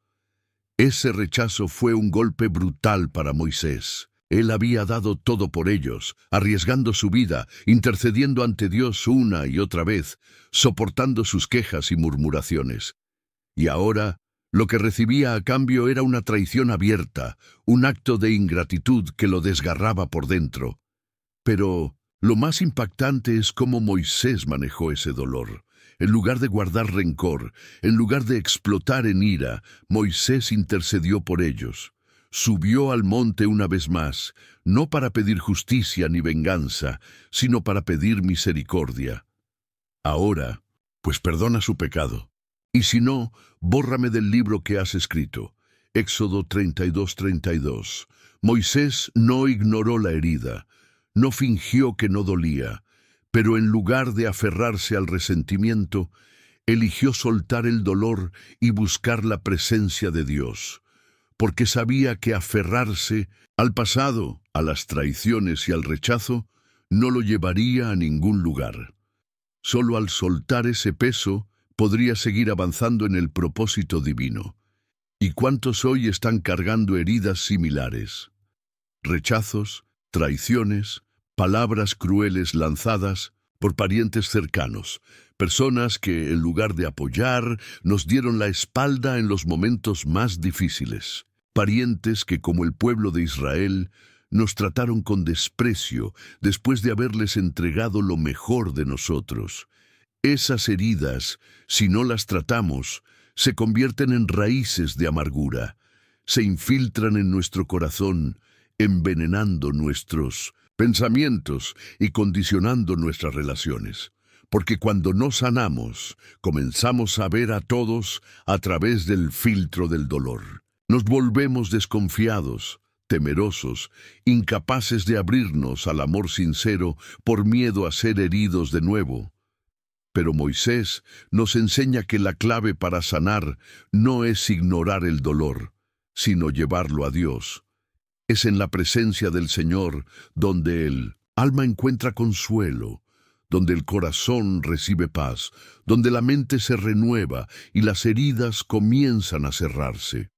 Speaker 1: Ese rechazo fue un golpe brutal para Moisés. Él había dado todo por ellos, arriesgando su vida, intercediendo ante Dios una y otra vez, soportando sus quejas y murmuraciones. Y ahora, lo que recibía a cambio era una traición abierta, un acto de ingratitud que lo desgarraba por dentro. Pero lo más impactante es cómo Moisés manejó ese dolor. En lugar de guardar rencor, en lugar de explotar en ira, Moisés intercedió por ellos. Subió al monte una vez más, no para pedir justicia ni venganza, sino para pedir misericordia. Ahora, pues perdona su pecado. Y si no, bórrame del libro que has escrito. Éxodo 32:32. Moisés no ignoró la herida, no fingió que no dolía, pero en lugar de aferrarse al resentimiento, eligió soltar el dolor y buscar la presencia de Dios, porque sabía que aferrarse al pasado, a las traiciones y al rechazo, no lo llevaría a ningún lugar. Solo al soltar ese peso, podría seguir avanzando en el propósito divino. ¿Y cuántos hoy están cargando heridas similares? Rechazos, traiciones, palabras crueles lanzadas por parientes cercanos, personas que, en lugar de apoyar, nos dieron la espalda en los momentos más difíciles. Parientes que, como el pueblo de Israel, nos trataron con desprecio después de haberles entregado lo mejor de nosotros. Esas heridas, si no las tratamos, se convierten en raíces de amargura, se infiltran en nuestro corazón, envenenando nuestros pensamientos y condicionando nuestras relaciones. Porque cuando no sanamos, comenzamos a ver a todos a través del filtro del dolor. Nos volvemos desconfiados, temerosos, incapaces de abrirnos al amor sincero por miedo a ser heridos de nuevo. Pero Moisés nos enseña que la clave para sanar no es ignorar el dolor, sino llevarlo a Dios. Es en la presencia del Señor donde el alma encuentra consuelo, donde el corazón recibe paz, donde la mente se renueva y las heridas comienzan a cerrarse.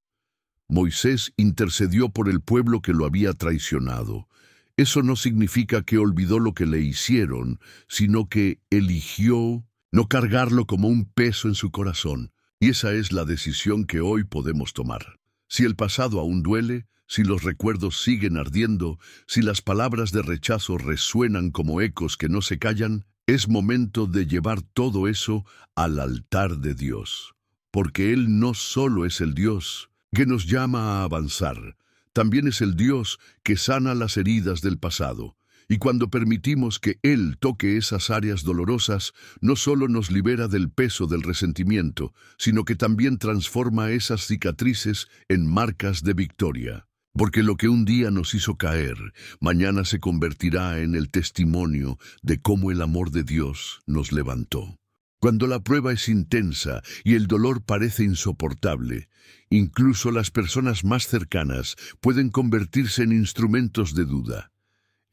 Speaker 1: Moisés intercedió por el pueblo que lo había traicionado. Eso no significa que olvidó lo que le hicieron, sino que eligió no cargarlo como un peso en su corazón. Y esa es la decisión que hoy podemos tomar. Si el pasado aún duele, si los recuerdos siguen ardiendo, si las palabras de rechazo resuenan como ecos que no se callan, es momento de llevar todo eso al altar de Dios. Porque Él no solo es el Dios que nos llama a avanzar, también es el Dios que sana las heridas del pasado. Y cuando permitimos que Él toque esas áreas dolorosas, no solo nos libera del peso del resentimiento, sino que también transforma esas cicatrices en marcas de victoria. Porque lo que un día nos hizo caer, mañana se convertirá en el testimonio de cómo el amor de Dios nos levantó. Cuando la prueba es intensa y el dolor parece insoportable, incluso las personas más cercanas pueden convertirse en instrumentos de duda.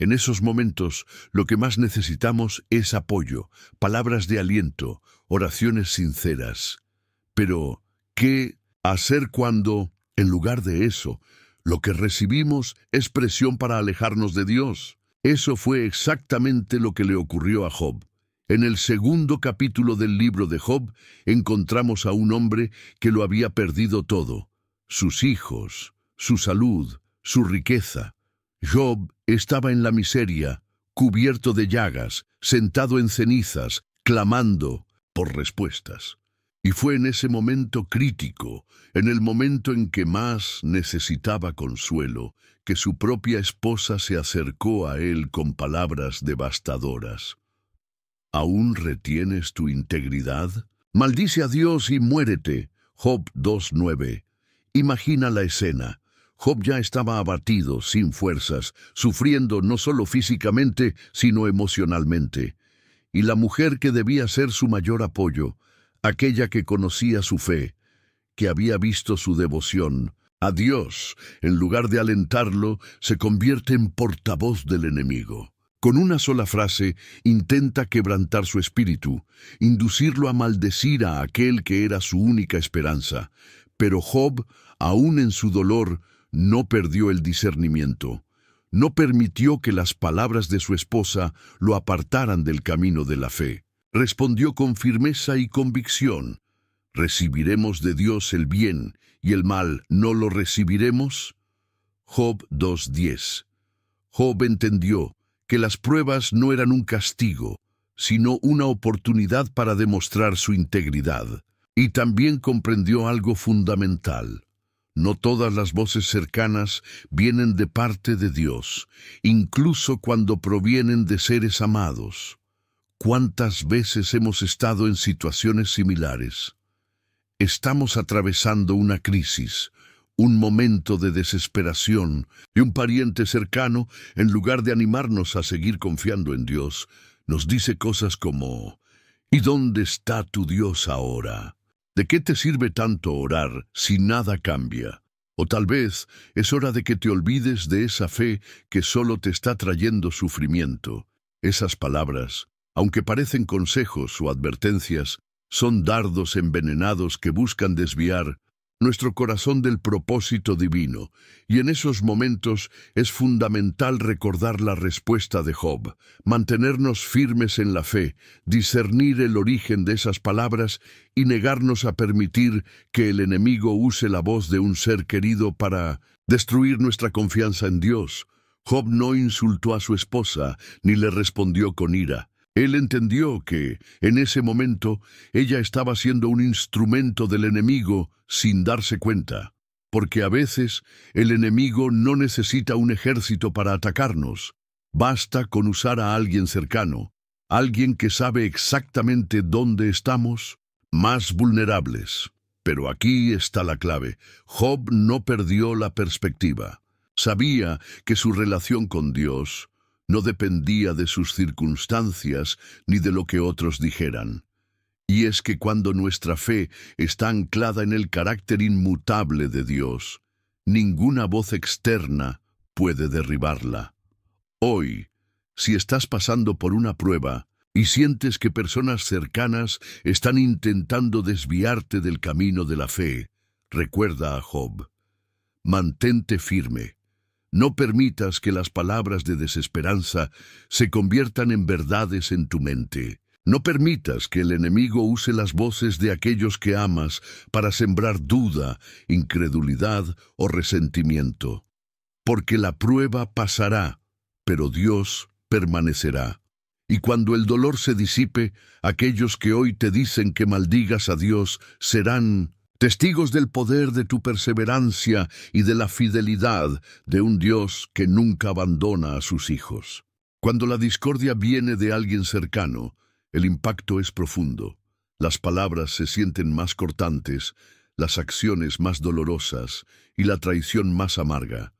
Speaker 1: En esos momentos, lo que más necesitamos es apoyo, palabras de aliento, oraciones sinceras. Pero, ¿qué hacer cuando, en lugar de eso, lo que recibimos es presión para alejarnos de Dios? Eso fue exactamente lo que le ocurrió a Job. En el segundo capítulo del libro de Job, encontramos a un hombre que lo había perdido todo: sus hijos, su salud, su riqueza. Job estaba en la miseria, cubierto de llagas, sentado en cenizas, clamando por respuestas. Y fue en ese momento crítico, en el momento en que más necesitaba consuelo, que su propia esposa se acercó a él con palabras devastadoras. ¿Aún retienes tu integridad? Maldice a Dios y muérete. Job 2:9. Imagina la escena. Job ya estaba abatido, sin fuerzas, sufriendo no solo físicamente, sino emocionalmente. Y la mujer que debía ser su mayor apoyo, aquella que conocía su fe, que había visto su devoción a Dios, en lugar de alentarlo, se convierte en portavoz del enemigo. Con una sola frase, intenta quebrantar su espíritu, inducirlo a maldecir a aquel que era su única esperanza. Pero Job, aún en su dolor, no perdió el discernimiento. No permitió que las palabras de su esposa lo apartaran del camino de la fe. Respondió con firmeza y convicción: ¿recibiremos de Dios el bien y el mal no lo recibiremos? Job 2:10. Job entendió que las pruebas no eran un castigo, sino una oportunidad para demostrar su integridad. Y también comprendió algo fundamental. No todas las voces cercanas vienen de parte de Dios, incluso cuando provienen de seres amados. ¿Cuántas veces hemos estado en situaciones similares? Estamos atravesando una crisis, un momento de desesperación, y un pariente cercano, en lugar de animarnos a seguir confiando en Dios, nos dice cosas como: ¿y dónde está tu Dios ahora? ¿De qué te sirve tanto orar si nada cambia? O tal vez es hora de que te olvides de esa fe que solo te está trayendo sufrimiento. Esas palabras, aunque parecen consejos o advertencias, son dardos envenenados que buscan desviar nuestro corazón del propósito divino, y en esos momentos es fundamental recordar la respuesta de Job, mantenernos firmes en la fe, discernir el origen de esas palabras y negarnos a permitir que el enemigo use la voz de un ser querido para destruir nuestra confianza en Dios. Job no insultó a su esposa, ni le respondió con ira. Él entendió que, en ese momento, ella estaba siendo un instrumento del enemigo sin darse cuenta, porque a veces el enemigo no necesita un ejército para atacarnos. Basta con usar a alguien cercano, alguien que sabe exactamente dónde estamos, más vulnerables. Pero aquí está la clave. Job no perdió la perspectiva. Sabía que su relación con Dios no dependía de sus circunstancias ni de lo que otros dijeran. Y es que cuando nuestra fe está anclada en el carácter inmutable de Dios, ninguna voz externa puede derribarla. Hoy, si estás pasando por una prueba y sientes que personas cercanas están intentando desviarte del camino de la fe, recuerda a Job. Mantente firme. No permitas que las palabras de desesperanza se conviertan en verdades en tu mente. No permitas que el enemigo use las voces de aquellos que amas para sembrar duda, incredulidad o resentimiento. Porque la prueba pasará, pero Dios permanecerá. Y cuando el dolor se disipe, aquellos que hoy te dicen que maldigas a Dios serán testigos del poder de tu perseverancia y de la fidelidad de un Dios que nunca abandona a sus hijos. Cuando la discordia viene de alguien cercano, el impacto es profundo. Las palabras se sienten más cortantes, las acciones más dolorosas y la traición más amarga.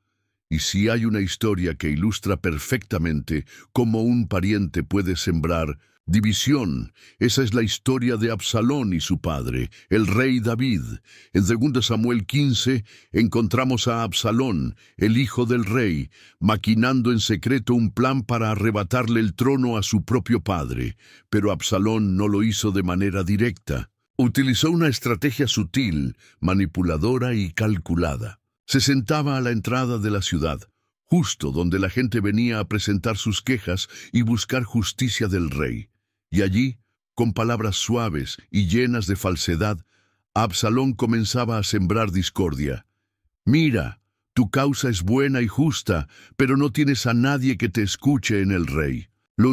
Speaker 1: Y si hay una historia que ilustra perfectamente cómo un pariente puede sembrar división, esa es la historia de Absalón y su padre, el rey David. En 2 Samuel 15 encontramos a Absalón, el hijo del rey, maquinando en secreto un plan para arrebatarle el trono a su propio padre. Pero Absalón no lo hizo de manera directa. Utilizó una estrategia sutil, manipuladora y calculada. Se sentaba a la entrada de la ciudad, justo donde la gente venía a presentar sus quejas y buscar justicia del rey. Y allí, con palabras suaves y llenas de falsedad, Absalón comenzaba a sembrar discordia. «Mira, tu causa es buena y justa, pero no tienes a nadie que te escuche en el rey».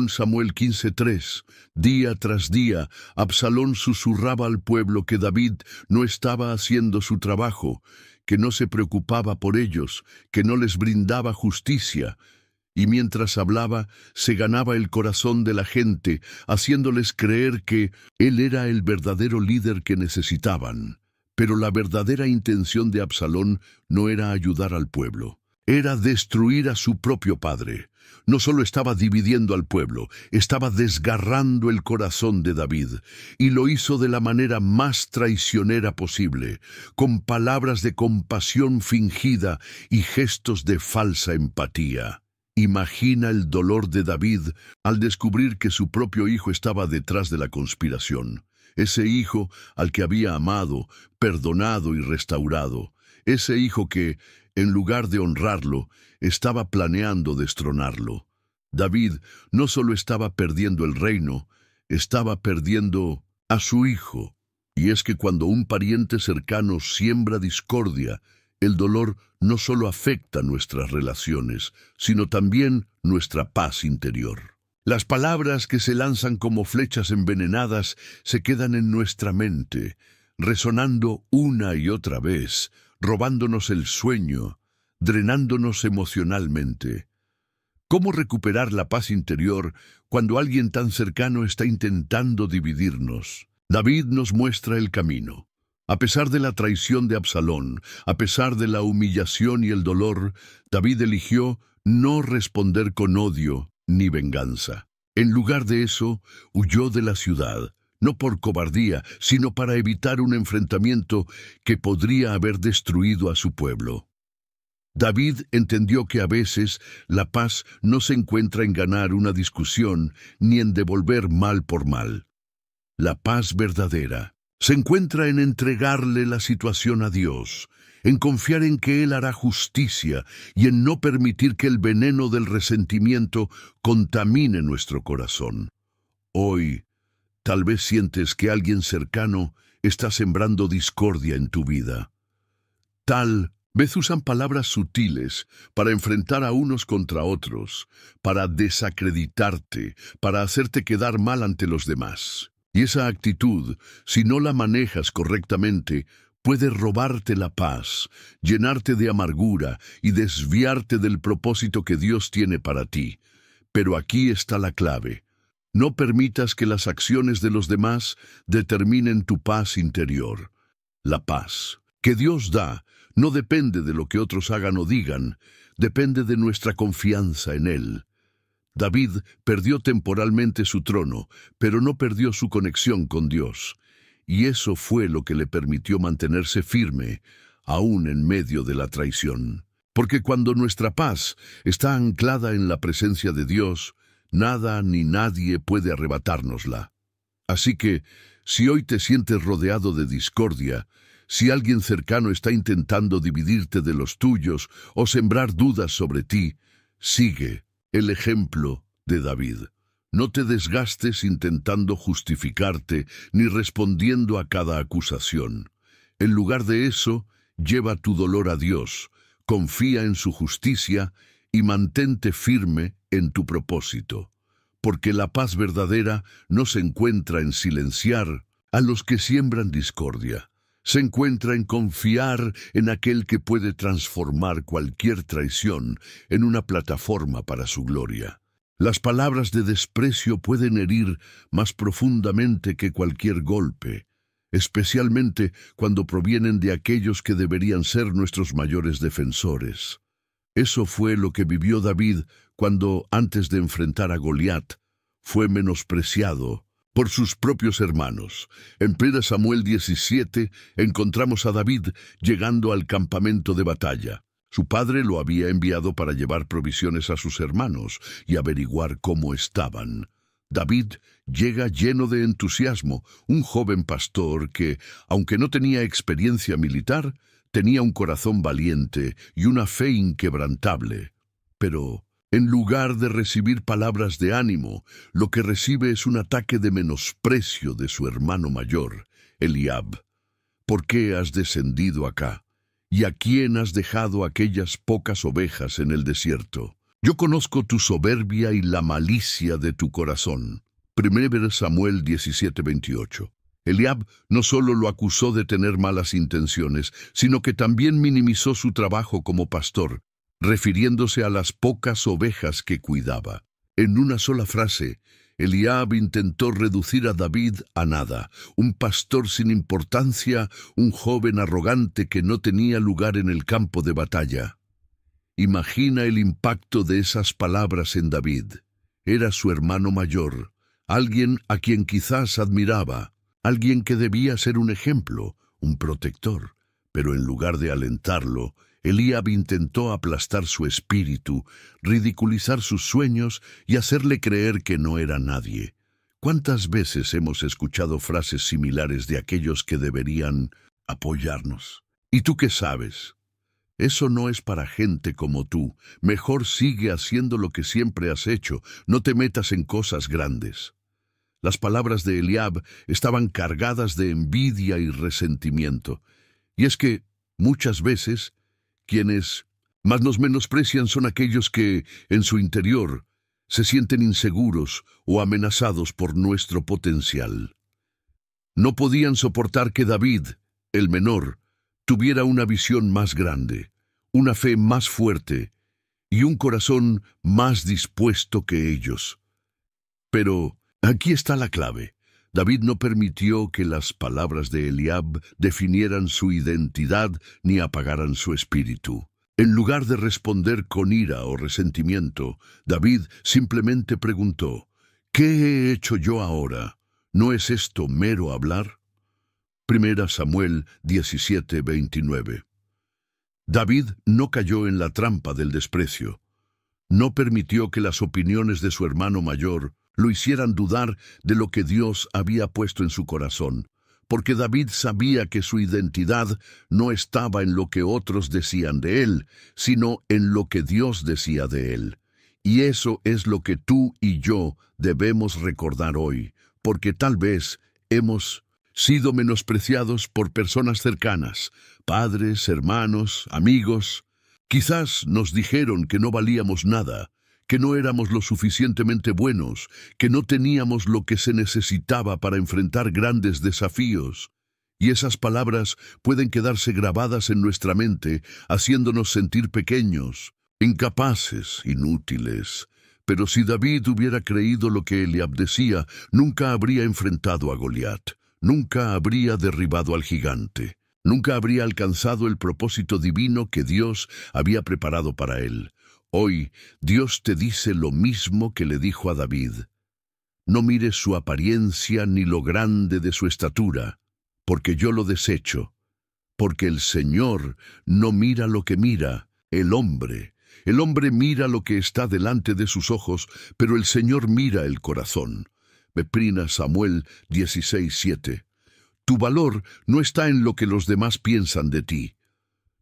Speaker 1: Samuel 15:3. Día tras día, Absalón susurraba al pueblo que David no estaba haciendo su trabajo, que no se preocupaba por ellos, que no les brindaba justicia. Y mientras hablaba, se ganaba el corazón de la gente, haciéndoles creer que él era el verdadero líder que necesitaban. Pero la verdadera intención de Absalón no era ayudar al pueblo, era destruir a su propio padre. No solo estaba dividiendo al pueblo, estaba desgarrando el corazón de David, y lo hizo de la manera más traicionera posible, con palabras de compasión fingida y gestos de falsa empatía. Imagina el dolor de David al descubrir que su propio hijo estaba detrás de la conspiración. Ese hijo al que había amado, perdonado y restaurado. Ese hijo que, en lugar de honrarlo, estaba planeando destronarlo. David no solo estaba perdiendo el reino, estaba perdiendo a su hijo. Y es que cuando un pariente cercano siembra discordia, el dolor no solo afecta nuestras relaciones, sino también nuestra paz interior. Las palabras que se lanzan como flechas envenenadas se quedan en nuestra mente, resonando una y otra vez, robándonos el sueño, drenándonos emocionalmente. ¿Cómo recuperar la paz interior cuando alguien tan cercano está intentando dividirnos? David nos muestra el camino. A pesar de la traición de Absalón, a pesar de la humillación y el dolor, David eligió no responder con odio ni venganza. En lugar de eso, huyó de la ciudad, no por cobardía, sino para evitar un enfrentamiento que podría haber destruido a su pueblo. David entendió que a veces la paz no se encuentra en ganar una discusión ni en devolver mal por mal. La paz verdadera se encuentra en entregarle la situación a Dios, en confiar en que Él hará justicia y en no permitir que el veneno del resentimiento contamine nuestro corazón. Hoy, tal vez sientes que alguien cercano está sembrando discordia en tu vida. Tal vez usan palabras sutiles para enfrentar a unos contra otros, para desacreditarte, para hacerte quedar mal ante los demás. Y esa actitud, si no la manejas correctamente, puede robarte la paz, llenarte de amargura y desviarte del propósito que Dios tiene para ti. Pero aquí está la clave. No permitas que las acciones de los demás determinen tu paz interior. La paz que Dios da no depende de lo que otros hagan o digan, depende de nuestra confianza en Él. David perdió temporalmente su trono, pero no perdió su conexión con Dios. Y eso fue lo que le permitió mantenerse firme, aún en medio de la traición. Porque cuando nuestra paz está anclada en la presencia de Dios, nada ni nadie puede arrebatárnosla. Así que, si hoy te sientes rodeado de discordia, si alguien cercano está intentando dividirte de los tuyos o sembrar dudas sobre ti, sigue el ejemplo de David. No te desgastes intentando justificarte ni respondiendo a cada acusación. En lugar de eso, lleva tu dolor a Dios, confía en su justicia y mantente firme en tu propósito. Porque la paz verdadera no se encuentra en silenciar a los que siembran discordia. Se encuentra en confiar en aquel que puede transformar cualquier traición en una plataforma para su gloria. Las palabras de desprecio pueden herir más profundamente que cualquier golpe, especialmente cuando provienen de aquellos que deberían ser nuestros mayores defensores. Eso fue lo que vivió David cuando, antes de enfrentar a Goliat, fue menospreciado por sus propios hermanos. En 1 Samuel 17 encontramos a David llegando al campamento de batalla. Su padre lo había enviado para llevar provisiones a sus hermanos y averiguar cómo estaban. David llega lleno de entusiasmo, un joven pastor que, aunque no tenía experiencia militar, tenía un corazón valiente y una fe inquebrantable. Pero, en lugar de recibir palabras de ánimo, lo que recibe es un ataque de menosprecio de su hermano mayor, Eliab. ¿Por qué has descendido acá? ¿Y a quién has dejado aquellas pocas ovejas en el desierto? Yo conozco tu soberbia y la malicia de tu corazón. 1 Samuel 17:28. Eliab no solo lo acusó de tener malas intenciones, sino que también minimizó su trabajo como pastor, refiriéndose a las pocas ovejas que cuidaba. En una sola frase, Eliab intentó reducir a David a nada, un pastor sin importancia, un joven arrogante que no tenía lugar en el campo de batalla. Imagina el impacto de esas palabras en David. Era su hermano mayor, alguien a quien quizás admiraba, alguien que debía ser un ejemplo, un protector, pero en lugar de alentarlo, Eliab intentó aplastar su espíritu, ridiculizar sus sueños y hacerle creer que no era nadie. ¿Cuántas veces hemos escuchado frases similares de aquellos que deberían apoyarnos? ¿Y tú qué sabes? Eso no es para gente como tú. Mejor sigue haciendo lo que siempre has hecho. No te metas en cosas grandes. Las palabras de Eliab estaban cargadas de envidia y resentimiento. Y es que, muchas veces, quienes más nos menosprecian son aquellos que, en su interior, se sienten inseguros o amenazados por nuestro potencial. No podían soportar que David, el menor, tuviera una visión más grande, una fe más fuerte y un corazón más dispuesto que ellos. Pero aquí está la clave. David no permitió que las palabras de Eliab definieran su identidad ni apagaran su espíritu. En lugar de responder con ira o resentimiento, David simplemente preguntó: ¿qué he hecho yo ahora? ¿No es esto mero hablar? 1 Samuel 17:29. David no cayó en la trampa del desprecio. No permitió que las opiniones de su hermano mayor lo hicieran dudar de lo que Dios había puesto en su corazón, porque David sabía que su identidad no estaba en lo que otros decían de él, sino en lo que Dios decía de él. Y eso es lo que tú y yo debemos recordar hoy, porque tal vez hemos sido menospreciados por personas cercanas, padres, hermanos, amigos. Quizás nos dijeron que no valíamos nada, que no éramos lo suficientemente buenos, que no teníamos lo que se necesitaba para enfrentar grandes desafíos. Y esas palabras pueden quedarse grabadas en nuestra mente, haciéndonos sentir pequeños, incapaces, inútiles. Pero si David hubiera creído lo que Eliab decía, nunca habría enfrentado a Goliat, nunca habría derribado al gigante, nunca habría alcanzado el propósito divino que Dios había preparado para él. Hoy, Dios te dice lo mismo que le dijo a David. No mires su apariencia ni lo grande de su estatura, porque yo lo desecho. Porque el Señor no mira lo que mira el hombre. El hombre mira lo que está delante de sus ojos, pero el Señor mira el corazón. 1 Samuel 16:7. Tu valor no está en lo que los demás piensan de ti.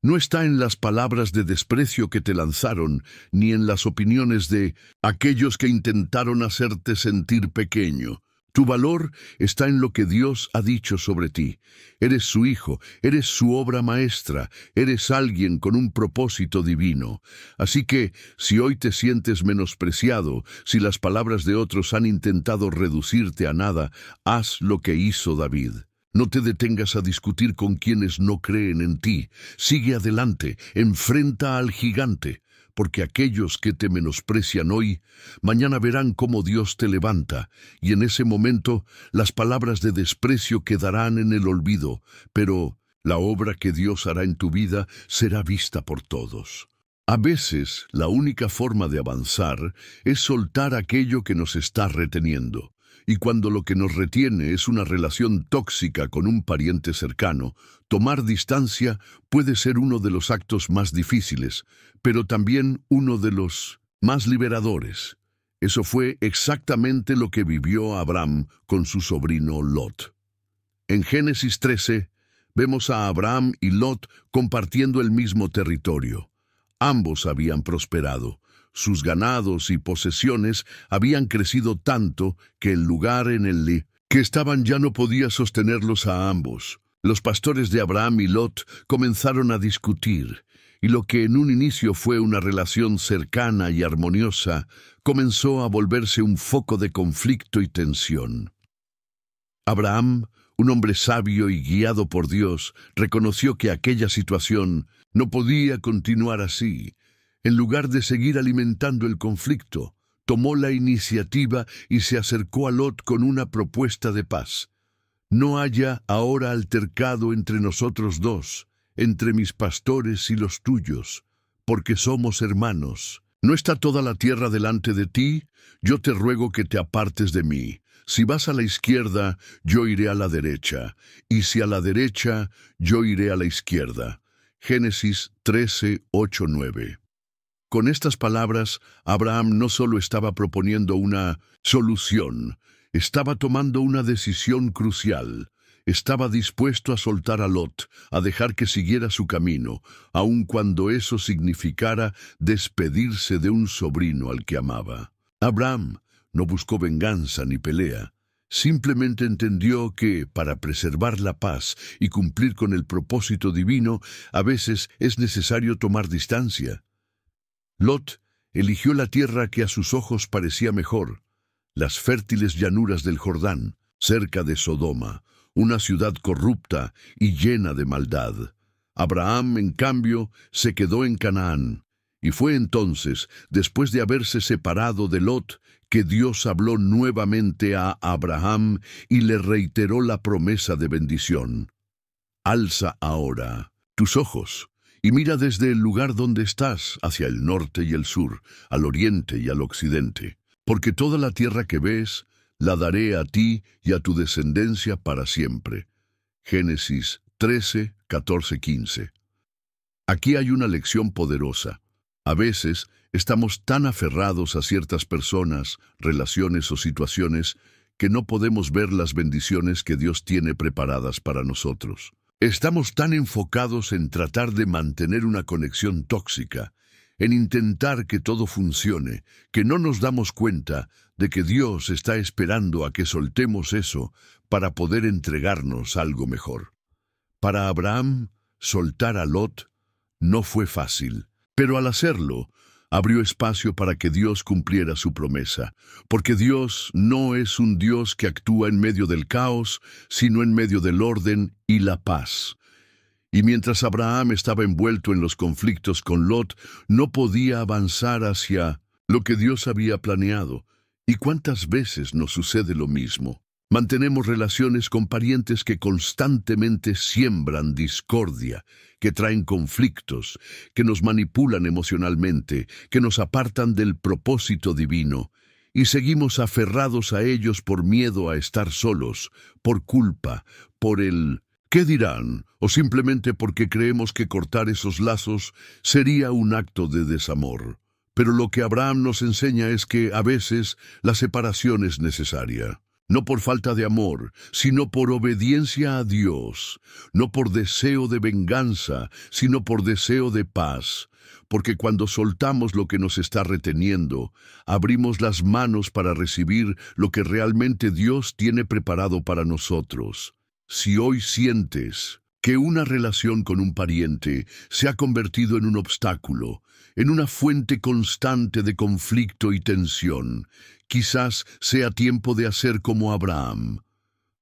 Speaker 1: No está en las palabras de desprecio que te lanzaron, ni en las opiniones de aquellos que intentaron hacerte sentir pequeño. Tu valor está en lo que Dios ha dicho sobre ti. Eres su hijo, eres su obra maestra, eres alguien con un propósito divino. Así que, si hoy te sientes menospreciado, si las palabras de otros han intentado reducirte a nada, haz lo que hizo David. No te detengas a discutir con quienes no creen en ti. Sigue adelante, enfrenta al gigante, porque aquellos que te menosprecian hoy, mañana verán cómo Dios te levanta, y en ese momento las palabras de desprecio quedarán en el olvido, pero la obra que Dios hará en tu vida será vista por todos. A veces, la única forma de avanzar es soltar aquello que nos está reteniendo. Y cuando lo que nos retiene es una relación tóxica con un pariente cercano, tomar distancia puede ser uno de los actos más difíciles, pero también uno de los más liberadores. Eso fue exactamente lo que vivió Abraham con su sobrino Lot. En Génesis 13, vemos a Abraham y Lot compartiendo el mismo territorio. Ambos habían prosperado. Sus ganados y posesiones habían crecido tanto que el lugar en el que estaban ya no podía sostenerlos a ambos. Los pastores de Abraham y Lot comenzaron a discutir, y lo que en un inicio fue una relación cercana y armoniosa, comenzó a volverse un foco de conflicto y tensión. Abraham, un hombre sabio y guiado por Dios, reconoció que aquella situación no podía continuar así. En lugar de seguir alimentando el conflicto, tomó la iniciativa y se acercó a Lot con una propuesta de paz. No haya ahora altercado entre nosotros dos, entre mis pastores y los tuyos, porque somos hermanos. ¿No está toda la tierra delante de ti? Yo te ruego que te apartes de mí. Si vas a la izquierda, yo iré a la derecha, y si a la derecha, yo iré a la izquierda. Génesis 13, 8, 9. Con estas palabras, Abraham no solo estaba proponiendo una solución, estaba tomando una decisión crucial. Estaba dispuesto a soltar a Lot, a dejar que siguiera su camino, aun cuando eso significara despedirse de un sobrino al que amaba. Abraham no buscó venganza ni pelea. Simplemente entendió que, para preservar la paz y cumplir con el propósito divino, a veces es necesario tomar distancia. Lot eligió la tierra que a sus ojos parecía mejor, las fértiles llanuras del Jordán, cerca de Sodoma, una ciudad corrupta y llena de maldad. Abraham, en cambio, se quedó en Canaán, y fue entonces, después de haberse separado de Lot, que Dios habló nuevamente a Abraham y le reiteró la promesa de bendición. Alza ahora tus ojos y mira desde el lugar donde estás hacia el norte y el sur, al oriente y al occidente, porque toda la tierra que ves la daré a ti y a tu descendencia para siempre. Génesis 13, 14, 15. Aquí hay una lección poderosa. A veces estamos tan aferrados a ciertas personas, relaciones o situaciones que no podemos ver las bendiciones que Dios tiene preparadas para nosotros. Estamos tan enfocados en tratar de mantener una conexión tóxica, en intentar que todo funcione, que no nos damos cuenta de que Dios está esperando a que soltemos eso para poder entregarnos algo mejor. Para Abraham, soltar a Lot no fue fácil, pero al hacerlo, abrió espacio para que Dios cumpliera su promesa, porque Dios no es un Dios que actúa en medio del caos, sino en medio del orden y la paz. Y mientras Abraham estaba envuelto en los conflictos con Lot, no podía avanzar hacia lo que Dios había planeado. ¿Y cuántas veces nos sucede lo mismo? Mantenemos relaciones con parientes que constantemente siembran discordia, que traen conflictos, que nos manipulan emocionalmente, que nos apartan del propósito divino, y seguimos aferrados a ellos por miedo a estar solos, por culpa, por el ¿qué dirán? O simplemente porque creemos que cortar esos lazos sería un acto de desamor. Pero lo que Abraham nos enseña es que a veces la separación es necesaria. No por falta de amor, sino por obediencia a Dios, no por deseo de venganza, sino por deseo de paz, porque cuando soltamos lo que nos está reteniendo, abrimos las manos para recibir lo que realmente Dios tiene preparado para nosotros. Si hoy sientes que una relación con un pariente se ha convertido en un obstáculo, en una fuente constante de conflicto y tensión, quizás sea tiempo de hacer como Abraham.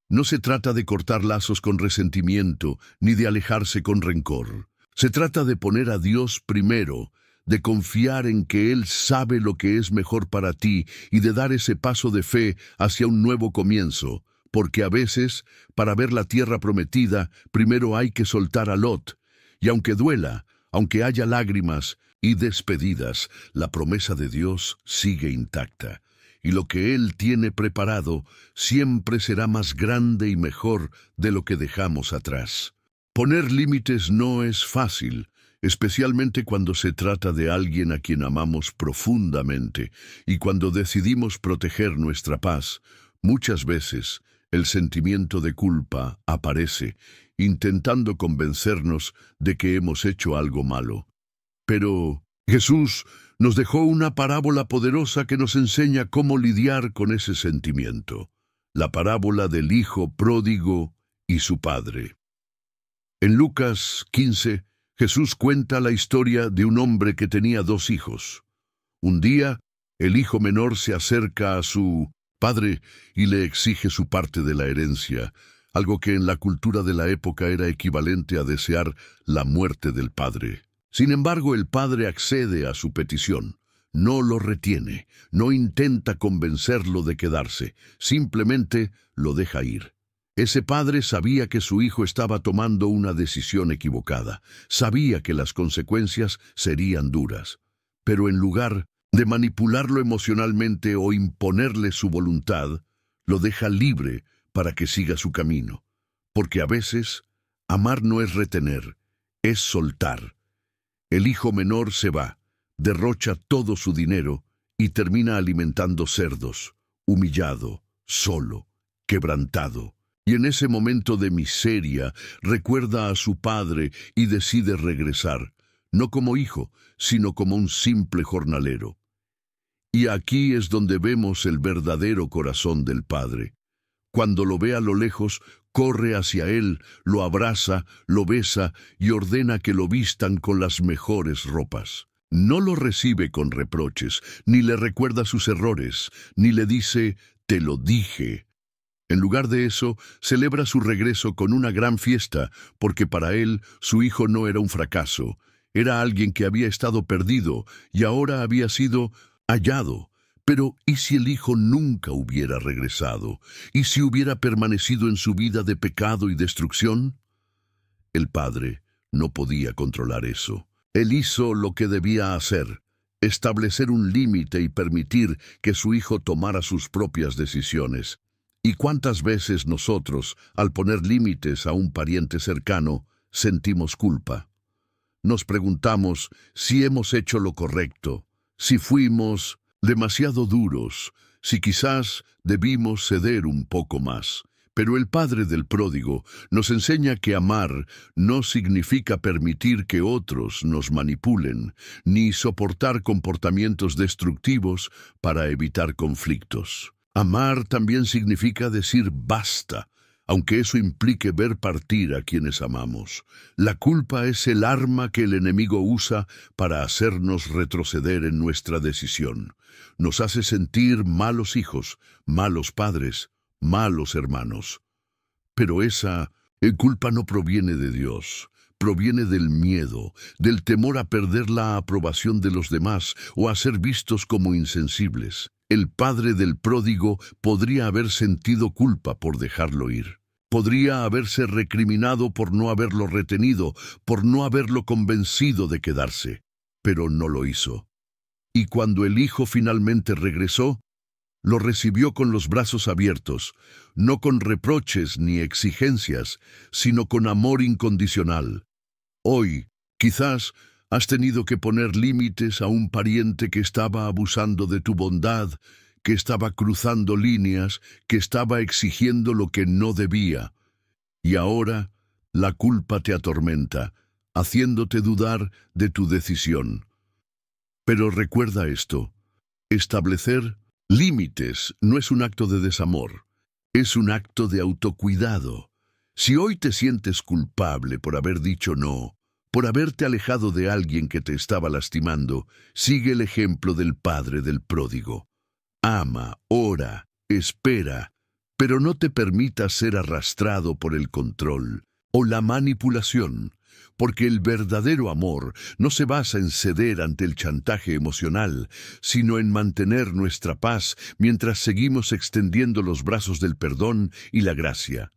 Speaker 1: No se trata de cortar lazos con resentimiento, ni de alejarse con rencor. Se trata de poner a Dios primero, de confiar en que Él sabe lo que es mejor para ti y de dar ese paso de fe hacia un nuevo comienzo, porque a veces, para ver la tierra prometida, primero hay que soltar a Lot, y aunque duela, aunque haya lágrimas y despedidas, la promesa de Dios sigue intacta. Y lo que Él tiene preparado siempre será más grande y mejor de lo que dejamos atrás. Poner límites no es fácil, especialmente cuando se trata de alguien a quien amamos profundamente, y cuando decidimos proteger nuestra paz. Muchas veces el sentimiento de culpa aparece, intentando convencernos de que hemos hecho algo malo. Pero Jesús nos dejó una parábola poderosa que nos enseña cómo lidiar con ese sentimiento. La parábola del hijo pródigo y su padre. En Lucas 15, Jesús cuenta la historia de un hombre que tenía 2 hijos. Un día, el hijo menor se acerca a su padre y le exige su parte de la herencia, algo que en la cultura de la época era equivalente a desear la muerte del padre. Sin embargo, el padre accede a su petición. No lo retiene, no intenta convencerlo de quedarse, simplemente lo deja ir. Ese padre sabía que su hijo estaba tomando una decisión equivocada, sabía que las consecuencias serían duras, pero en lugar de manipularlo emocionalmente o imponerle su voluntad, lo deja libre para que siga su camino. Porque a veces, amar no es retener, es soltar. El hijo menor se va, derrocha todo su dinero y termina alimentando cerdos, humillado, solo, quebrantado. Y en ese momento de miseria recuerda a su padre y decide regresar, no como hijo, sino como un simple jornalero. Y aquí es donde vemos el verdadero corazón del padre. Cuando lo ve a lo lejos, corre hacia él, lo abraza, lo besa y ordena que lo vistan con las mejores ropas. No lo recibe con reproches, ni le recuerda sus errores, ni le dice, «Te lo dije». En lugar de eso, celebra su regreso con una gran fiesta, porque para él su hijo no era un fracaso, era alguien que había estado perdido y ahora había sido hallado. Pero, ¿y si el hijo nunca hubiera regresado? ¿Y si hubiera permanecido en su vida de pecado y destrucción? El padre no podía controlar eso. Él hizo lo que debía hacer, establecer un límite y permitir que su hijo tomara sus propias decisiones. ¿Y cuántas veces nosotros, al poner límites a un pariente cercano, sentimos culpa? Nos preguntamos si hemos hecho lo correcto, si fuimos demasiado duros, si quizás debimos ceder un poco más. Pero el padre del pródigo nos enseña que amar no significa permitir que otros nos manipulen, ni soportar comportamientos destructivos para evitar conflictos. Amar también significa decir basta, aunque eso implique ver partir a quienes amamos. La culpa es el arma que el enemigo usa para hacernos retroceder en nuestra decisión. Nos hace sentir malos hijos, malos padres, malos hermanos. Pero esa culpa no proviene de Dios. Proviene del miedo, del temor a perder la aprobación de los demás o a ser vistos como insensibles. El padre del pródigo podría haber sentido culpa por dejarlo ir. Podría haberse recriminado por no haberlo retenido, por no haberlo convencido de quedarse. Pero no lo hizo. Y cuando el hijo finalmente regresó, lo recibió con los brazos abiertos, no con reproches ni exigencias, sino con amor incondicional. Hoy, quizás, has tenido que poner límites a un pariente que estaba abusando de tu bondad, que estaba cruzando líneas, que estaba exigiendo lo que no debía. Y ahora, la culpa te atormenta, haciéndote dudar de tu decisión. Pero recuerda esto, establecer límites no es un acto de desamor, es un acto de autocuidado. Si hoy te sientes culpable por haber dicho no, por haberte alejado de alguien que te estaba lastimando, sigue el ejemplo del padre del pródigo. Ama, ora, espera, pero no te permitas ser arrastrado por el control o la manipulación, porque el verdadero amor no se basa en ceder ante el chantaje emocional, sino en mantener nuestra paz mientras seguimos extendiendo los brazos del perdón y la gracia.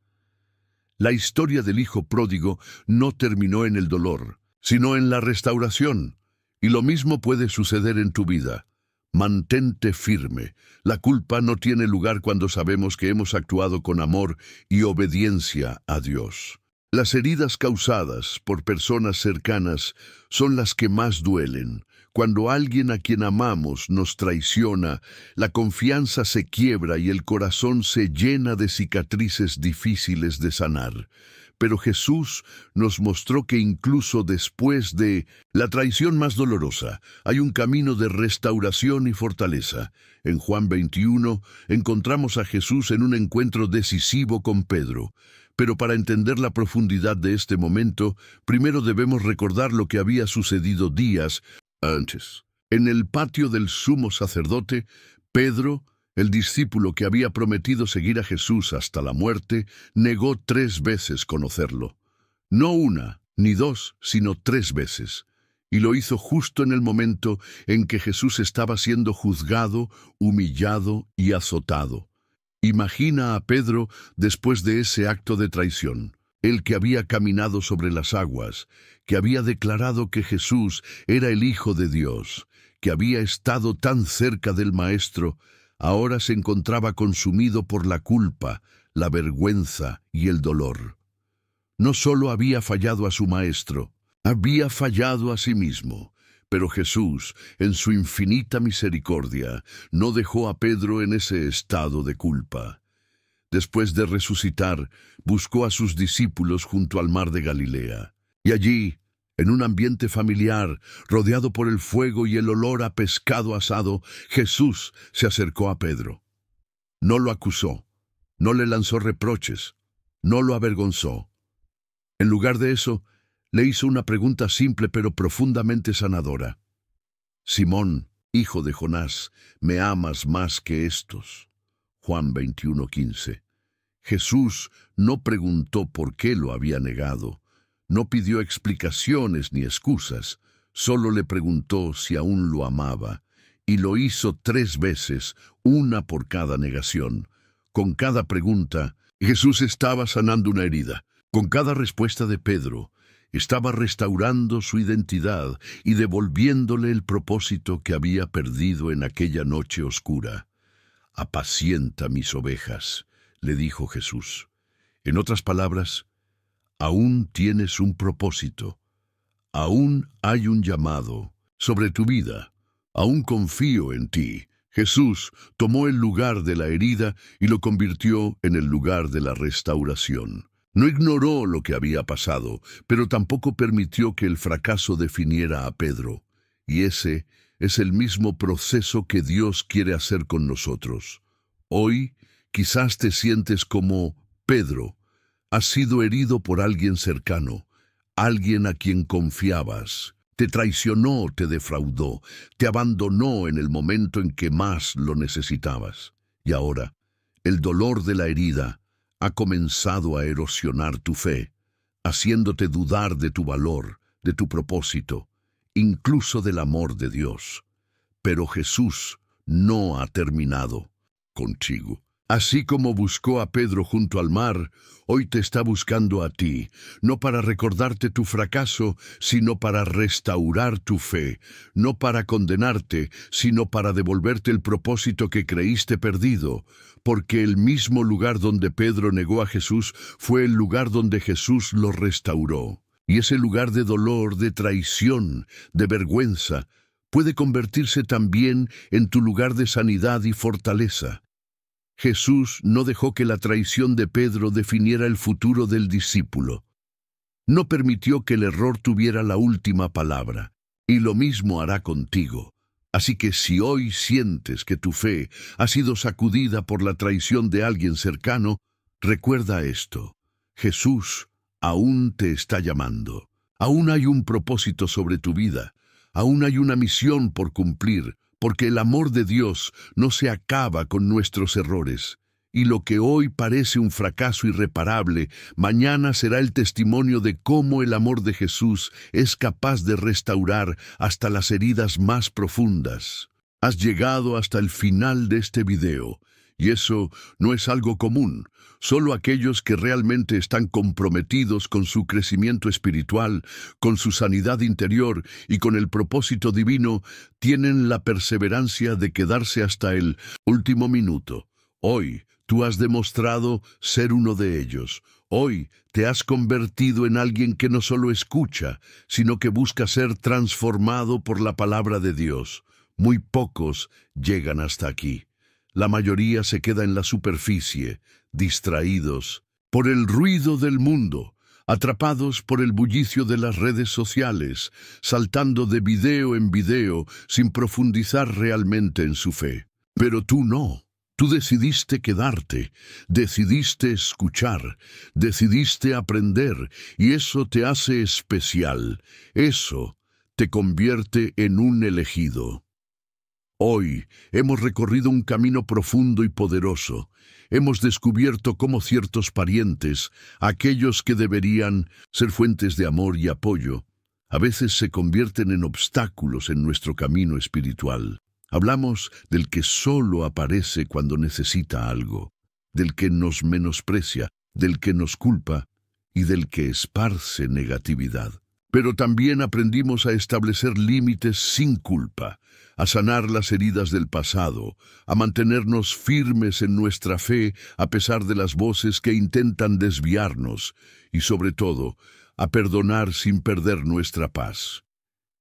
Speaker 1: La historia del hijo pródigo no terminó en el dolor, sino en la restauración, y lo mismo puede suceder en tu vida. Mantente firme. La culpa no tiene lugar cuando sabemos que hemos actuado con amor y obediencia a Dios. Las heridas causadas por personas cercanas son las que más duelen. Cuando alguien a quien amamos nos traiciona, la confianza se quiebra y el corazón se llena de cicatrices difíciles de sanar. Pero Jesús nos mostró que incluso después de la traición más dolorosa, hay un camino de restauración y fortaleza. En Juan 21 encontramos a Jesús en un encuentro decisivo con Pedro. Pero para entender la profundidad de este momento, primero debemos recordar lo que había sucedido días antes. En el patio del sumo sacerdote, Pedro, el discípulo que había prometido seguir a Jesús hasta la muerte, negó 3 veces conocerlo. No una, ni 2, sino 3 veces. Y lo hizo justo en el momento en que Jesús estaba siendo juzgado, humillado y azotado. Imagina a Pedro después de ese acto de traición, el que había caminado sobre las aguas, que había declarado que Jesús era el Hijo de Dios, que había estado tan cerca del Maestro, ahora se encontraba consumido por la culpa, la vergüenza y el dolor. No solo había fallado a su Maestro, había fallado a sí mismo. Pero Jesús, en su infinita misericordia, no dejó a Pedro en ese estado de culpa. Después de resucitar, buscó a sus discípulos junto al mar de Galilea. Y allí, en un ambiente familiar, rodeado por el fuego y el olor a pescado asado, Jesús se acercó a Pedro. No lo acusó, no le lanzó reproches, no lo avergonzó. En lugar de eso, le hizo una pregunta simple pero profundamente sanadora. Simón, hijo de Jonás, ¿me amas más que estos? Juan 21:15. Jesús no preguntó por qué lo había negado, no pidió explicaciones ni excusas, solo le preguntó si aún lo amaba, y lo hizo 3 veces, una por cada negación. Con cada pregunta, Jesús estaba sanando una herida. Con cada respuesta de Pedro, estaba restaurando su identidad y devolviéndole el propósito que había perdido en aquella noche oscura. «Apacienta mis ovejas», le dijo Jesús. En otras palabras, aún tienes un propósito, aún hay un llamado sobre tu vida, aún confío en ti. Jesús tomó el lugar de la herida y lo convirtió en el lugar de la restauración. No ignoró lo que había pasado, pero tampoco permitió que el fracaso definiera a Pedro. Y ese es el mismo proceso que Dios quiere hacer con nosotros. Hoy, quizás te sientes como Pedro. Has sido herido por alguien cercano, alguien a quien confiabas. Te traicionó, te defraudó, te abandonó en el momento en que más lo necesitabas. Y ahora, el dolor de la herida ha comenzado a erosionar tu fe, haciéndote dudar de tu valor, de tu propósito, incluso del amor de Dios. Pero Jesús no ha terminado contigo. Así como buscó a Pedro junto al mar, hoy te está buscando a ti, no para recordarte tu fracaso, sino para restaurar tu fe, no para condenarte, sino para devolverte el propósito que creíste perdido, porque el mismo lugar donde Pedro negó a Jesús fue el lugar donde Jesús lo restauró. Y ese lugar de dolor, de traición, de vergüenza, puede convertirse también en tu lugar de sanidad y fortaleza. Jesús no dejó que la traición de Pedro definiera el futuro del discípulo. No permitió que el error tuviera la última palabra, y lo mismo hará contigo. Así que si hoy sientes que tu fe ha sido sacudida por la traición de alguien cercano, recuerda esto: Jesús aún te está llamando. Aún hay un propósito sobre tu vida. Aún hay una misión por cumplir. Porque el amor de Dios no se acaba con nuestros errores, y lo que hoy parece un fracaso irreparable, mañana será el testimonio de cómo el amor de Jesús es capaz de restaurar hasta las heridas más profundas. Has llegado hasta el final de este video, y eso no es algo común. Solo aquellos que realmente están comprometidos con su crecimiento espiritual, con su sanidad interior y con el propósito divino, tienen la perseverancia de quedarse hasta el último minuto. Hoy, tú has demostrado ser uno de ellos. Hoy te has convertido en alguien que no solo escucha, sino que busca ser transformado por la palabra de Dios. Muy pocos llegan hasta aquí. La mayoría se queda en la superficie, distraídos por el ruido del mundo, atrapados por el bullicio de las redes sociales, saltando de video en video sin profundizar realmente en su fe. Pero tú no. Tú decidiste quedarte, decidiste escuchar, decidiste aprender, y eso te hace especial. Eso te convierte en un elegido. Hoy hemos recorrido un camino profundo y poderoso. Hemos descubierto cómo ciertos parientes, aquellos que deberían ser fuentes de amor y apoyo, a veces se convierten en obstáculos en nuestro camino espiritual. Hablamos del que solo aparece cuando necesita algo, del que nos menosprecia, del que nos culpa y del que esparce negatividad. Pero también aprendimos a establecer límites sin culpa, a sanar las heridas del pasado, a mantenernos firmes en nuestra fe a pesar de las voces que intentan desviarnos y, sobre todo, a perdonar sin perder nuestra paz.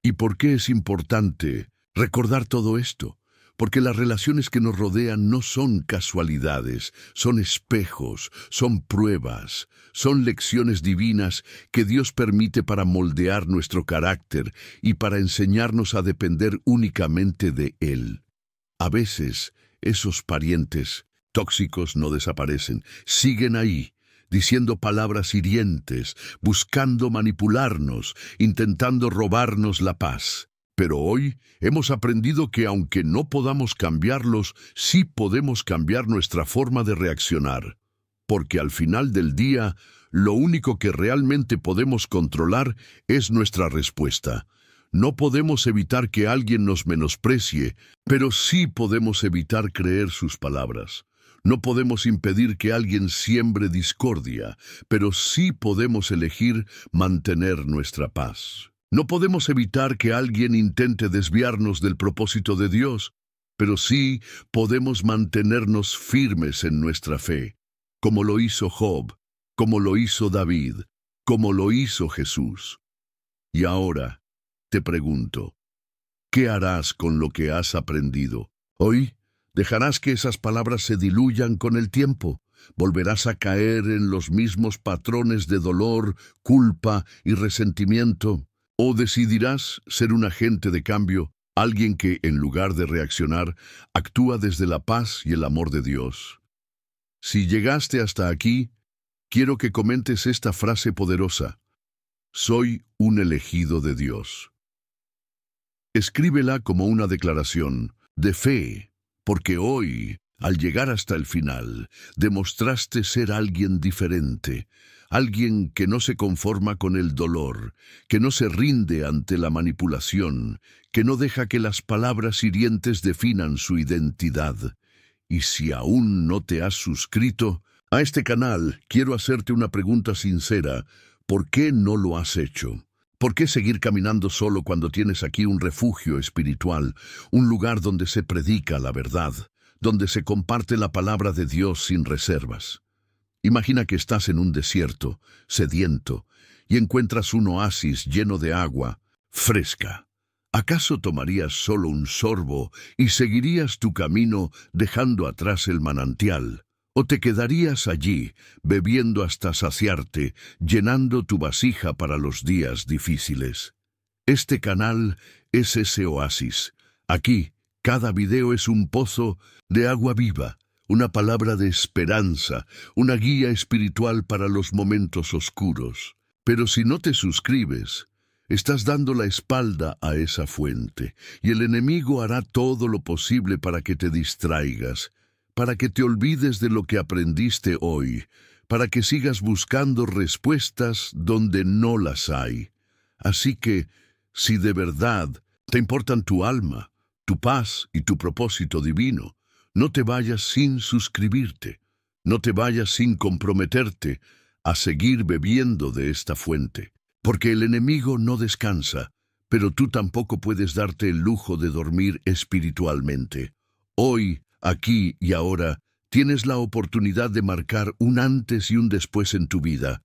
Speaker 1: ¿Y por qué es importante recordar todo esto? Porque las relaciones que nos rodean no son casualidades, son espejos, son pruebas, son lecciones divinas que Dios permite para moldear nuestro carácter y para enseñarnos a depender únicamente de Él. A veces, esos parientes tóxicos no desaparecen, siguen ahí, diciendo palabras hirientes, buscando manipularnos, intentando robarnos la paz. Pero hoy hemos aprendido que aunque no podamos cambiarlos, sí podemos cambiar nuestra forma de reaccionar. Porque al final del día, lo único que realmente podemos controlar es nuestra respuesta. No podemos evitar que alguien nos menosprecie, pero sí podemos evitar creer sus palabras. No podemos impedir que alguien siembre discordia, pero sí podemos elegir mantener nuestra paz. No podemos evitar que alguien intente desviarnos del propósito de Dios, pero sí podemos mantenernos firmes en nuestra fe, como lo hizo Job, como lo hizo David, como lo hizo Jesús. Y ahora, te pregunto, ¿qué harás con lo que has aprendido? Hoy, ¿dejarás que esas palabras se diluyan con el tiempo? ¿Volverás a caer en los mismos patrones de dolor, culpa y resentimiento? ¿O decidirás ser un agente de cambio, alguien que, en lugar de reaccionar, actúa desde la paz y el amor de Dios? Si llegaste hasta aquí, quiero que comentes esta frase poderosa: soy un elegido de Dios. Escríbela como una declaración de fe, porque hoy, al llegar hasta el final, demostraste ser alguien diferente, alguien que no se conforma con el dolor, que no se rinde ante la manipulación, que no deja que las palabras hirientes definan su identidad. Y si aún no te has suscrito a este canal, quiero hacerte una pregunta sincera: ¿por qué no lo has hecho? ¿Por qué seguir caminando solo cuando tienes aquí un refugio espiritual, un lugar donde se predica la verdad, donde se comparte la palabra de Dios sin reservas? Imagina que estás en un desierto, sediento, y encuentras un oasis lleno de agua fresca. ¿Acaso tomarías solo un sorbo y seguirías tu camino dejando atrás el manantial? ¿O te quedarías allí, bebiendo hasta saciarte, llenando tu vasija para los días difíciles? Este canal es ese oasis. Aquí, cada video es un pozo de agua viva, una palabra de esperanza, una guía espiritual para los momentos oscuros. Pero si no te suscribes, estás dando la espalda a esa fuente, y el enemigo hará todo lo posible para que te distraigas, para que te olvides de lo que aprendiste hoy, para que sigas buscando respuestas donde no las hay. Así que, si de verdad te importan tu alma, tu paz y tu propósito divino, no te vayas sin suscribirte, no te vayas sin comprometerte a seguir bebiendo de esta fuente, porque el enemigo no descansa, pero tú tampoco puedes darte el lujo de dormir espiritualmente. Hoy, aquí y ahora, tienes la oportunidad de marcar un antes y un después en tu vida,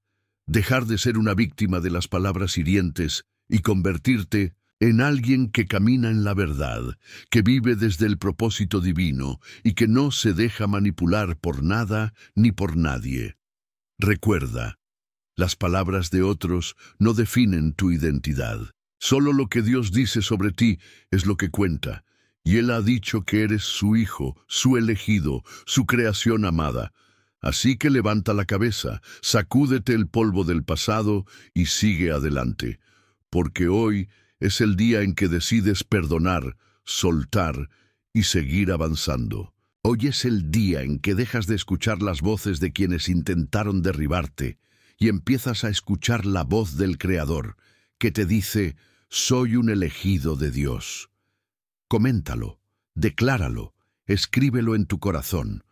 Speaker 1: dejar de ser una víctima de las palabras hirientes y convertirte en alguien que camina en la verdad, que vive desde el propósito divino y que no se deja manipular por nada ni por nadie. Recuerda, las palabras de otros no definen tu identidad. Solo lo que Dios dice sobre ti es lo que cuenta, y Él ha dicho que eres su hijo, su elegido, su creación amada. Así que levanta la cabeza, sacúdete el polvo del pasado y sigue adelante, porque hoy es el día en que decides perdonar, soltar y seguir avanzando. Hoy es el día en que dejas de escuchar las voces de quienes intentaron derribarte y empiezas a escuchar la voz del Creador, que te dice: soy un elegido de Dios. Coméntalo, decláralo, escríbelo en tu corazón,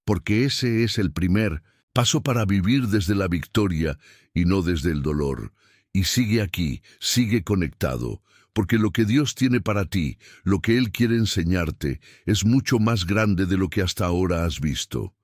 Speaker 1: porque ese es el primer paso para vivir desde la victoria y no desde el dolor. Y sigue aquí, sigue conectado, porque lo que Dios tiene para ti, lo que Él quiere enseñarte, es mucho más grande de lo que hasta ahora has visto.